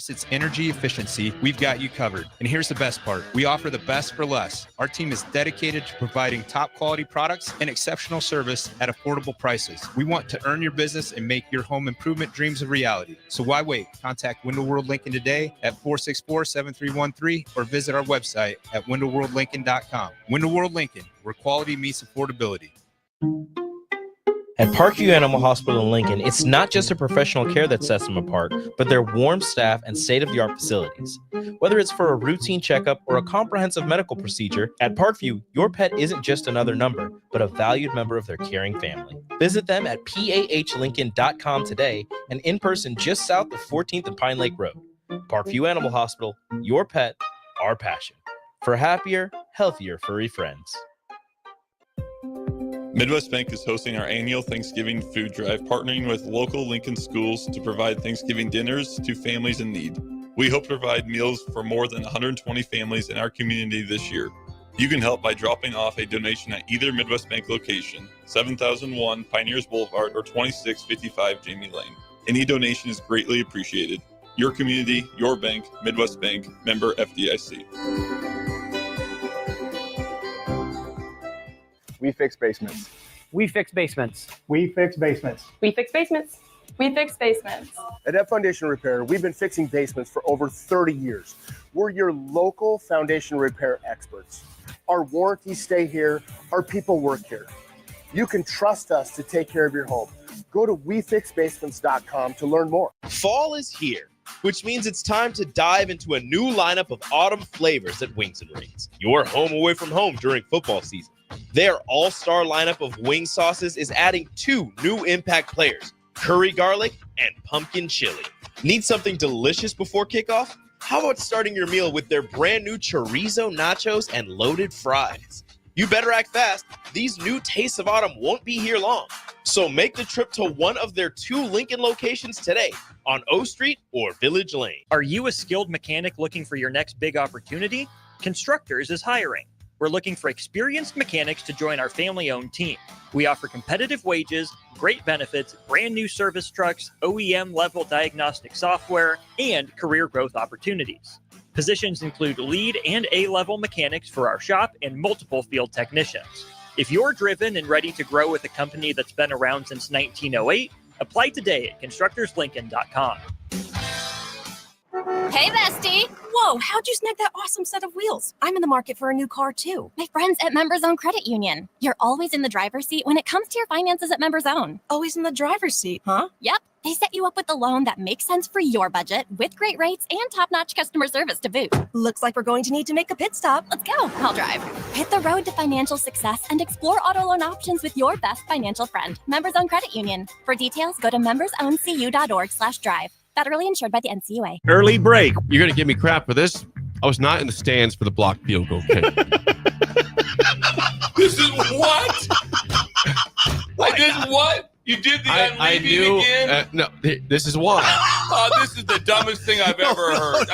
its energy efficiency, we've got you covered. And here's the best part. We offer the best for less. Our team is dedicated to providing top quality products and exceptional service at affordable prices. We want to earn your business and make your home improvement dreams a reality. So why wait? Contact Window World Lincoln today at 464-7313 or visit our website at windowworldlincoln.com. Window World Lincoln, where quality meets affordability. At Parkview Animal Hospital in Lincoln, it's not just the professional care that sets them apart, but their warm staff and state-of-the-art facilities. Whether it's for a routine checkup or a comprehensive medical procedure, at Parkview, your pet isn't just another number, but a valued member of their caring family. Visit them at pahlincoln.com today and in person just south of 14th and Pine Lake Road. Parkview Animal Hospital, your pet, our passion. For happier, healthier furry friends. Midwest Bank is hosting our annual Thanksgiving food drive, partnering with local Lincoln schools to provide Thanksgiving dinners to families in need. We hope to provide meals for more than 120 families in our community this year. You can help by dropping off a donation at either Midwest Bank location, 7001 Pioneers Boulevard or 2655 Jamie Lane. Any donation is greatly appreciated. Your community, your bank, Midwest Bank, member FDIC. We fix basements. We fix basements. We fix basements. We fix basements. We fix basements. At F Foundation Repair, we've been fixing basements for over 30 years. We're your local foundation repair experts. Our warranties stay here. Our people work here. You can trust us to take care of your home. Go to wefixbasements.com to learn more. Fall is here, which means it's time to dive into a new lineup of autumn flavors at Wings and Rings. Your home away from home during football season. Their all-star lineup of wing sauces is adding 2 new impact players, curry garlic and pumpkin chili. Need something delicious before kickoff? How about starting your meal with their brand new chorizo nachos and loaded fries? You better act fast. These new tastes of autumn won't be here long. So make the trip to one of their 2 Lincoln locations today on O Street or Village Lane. Are you a skilled mechanic looking for your next big opportunity? Constructors is hiring. We're looking for experienced mechanics to join our family-owned team. We offer competitive wages, great benefits, brand new service trucks, OEM-level diagnostic software, and career growth opportunities. Positions include lead and A-level mechanics for our shop and multiple field technicians. If you're driven and ready to grow with a company that's been around since 1908, apply today at constructorslincoln.com. Hey, bestie. Whoa, how'd you snag that awesome set of wheels? I'm in the market for a new car, too. My friends at Members Own Credit Union. You're always in the driver's seat when it comes to your finances at Members Own. Always in the driver's seat, huh? Yep. They set you up with a loan that makes sense for your budget with great rates and top-notch customer service to boot. Looks like we're going to need to make a pit stop. Let's go. I'll drive. Hit the road to financial success and explore auto loan options with your best financial friend, Members Owned Credit Union. For details, go to membersowncu.org/drive. Federally insured by the NCUA. Early break. You're going to give me crap for this? I was not in the stands for the blocked field goal kick. This is what? I did what? You did the I knew. again? No, this is why. Oh, this is the dumbest thing I've ever heard.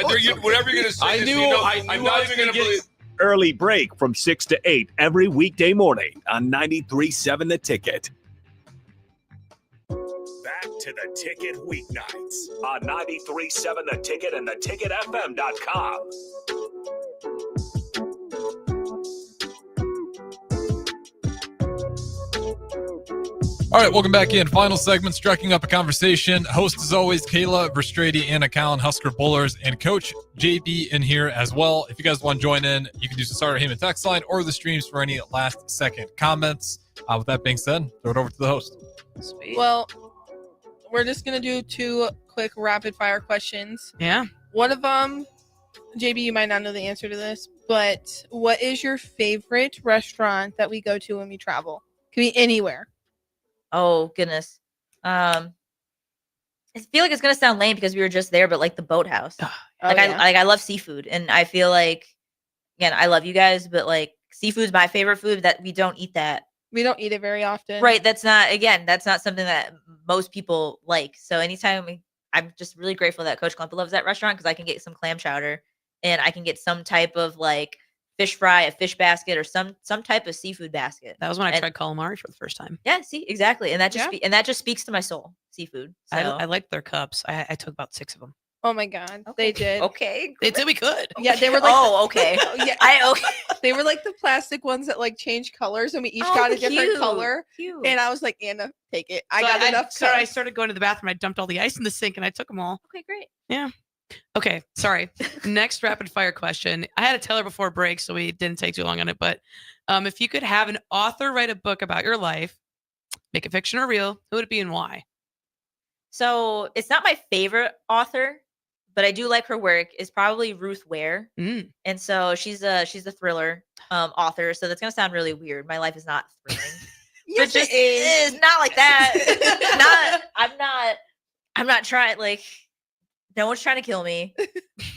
Whatever you're going to say, I knew I'm not even going to believe. Early break from 6 to 8 every weekday morning on 93.7 The Ticket. Back to The Ticket weeknights on 93.7 The Ticket and theticketfm.com. All right, welcome back in. Final segment, striking up a conversation. Host, as always, Kayla Verstraete, Anna Callan, Husker Bowlers, and Coach JB in here as well. If you guys want to join in, you can use the Starter Heyman text line or the streams for any last-second comments. With that being said, throw it over to the host. Sweet. Well, we're just going to do 2 quick rapid-fire questions. Yeah. One of them, JB, you might not know the answer to this, but what is your favorite restaurant that we go to when we travel? Could be anywhere. Oh, goodness. I feel like it's going to sound lame because we were just there, but like the Boathouse. I love seafood. And I feel like, again, I love you guys, but like seafood's my favorite food that we don't eat that. We don't eat it very often. Right. That's not something that most people like. So anytime I'm just really grateful that Coach Klumpa loves that restaurant because I can get some clam chowder and I can get some type of like fish fry, a fish basket, or some type of seafood basket. That was when I tried calamari for the first time. Yeah, see, exactly. And that just speaks to my soul, seafood. So. I liked their cups. I took about 6 of them. Oh my God, they did. Okay, they said we could. Yeah, they were like. Oh, okay. Yeah, They were like the plastic ones that like change colors, and we each got a different color. Cute. And I was like, Anna, take it. I got enough. So I started going to the bathroom. I dumped all the ice in the sink, and I took them all. Okay, great. Yeah. Okay, sorry. Next rapid fire question. I had to tell her before break, so we didn't take too long on it. But if you could have an author write a book about your life, make it fiction or real, who would it be and why? So it's not my favorite author, but I do like her work. Is probably Ruth Ware, and so she's a thriller author. So that's gonna sound really weird. My life is not thrilling. Yes, it is not like that. I'm not trying like. No one's trying to kill me.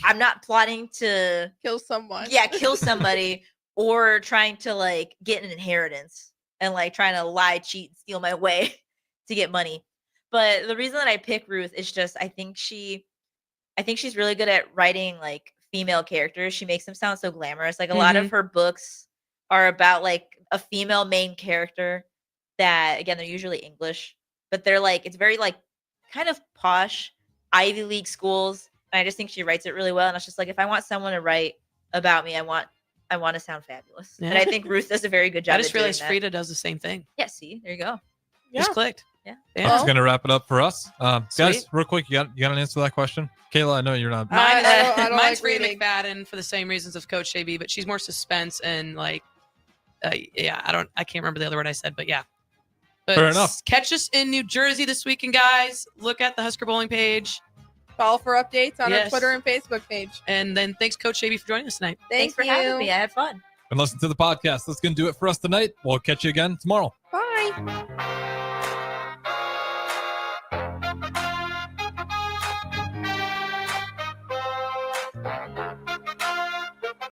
I'm not plotting to kill someone. Yeah, kill somebody or trying to like get an inheritance and like trying to lie, cheat, and steal my way to get money. But the reason that I pick Ruth is just I think she's really good at writing like female characters. She makes them sound so glamorous. Like a lot of her books are about like a female main character that again they're usually English, but they're like it's very like kind of posh Ivy League schools. And I just think she writes it really well. And it's just like, if I want someone to write about me, I want to sound fabulous. Yeah. And I think Ruth does a very good job. I just realized Frida does the same thing. Yeah, see, there you go. Just clicked. Yeah. That's going to wrap it up for us. Guys, real quick, you got an answer to that question? Kayla, I know you're not. I don't mine's like Frida reading. McFadden for the same reasons of Coach JB, but she's more suspense and like, I can't remember the other word I said, but yeah. But fair enough. Catch us in New Jersey this weekend, guys. Look at the Husker Bowling page. Follow for updates on our Twitter and Facebook page. And then thanks, Coach JB, for joining us tonight. Thanks for having me. I had fun. And listen to the podcast. That's going to do it for us tonight. We'll catch you again tomorrow. Bye.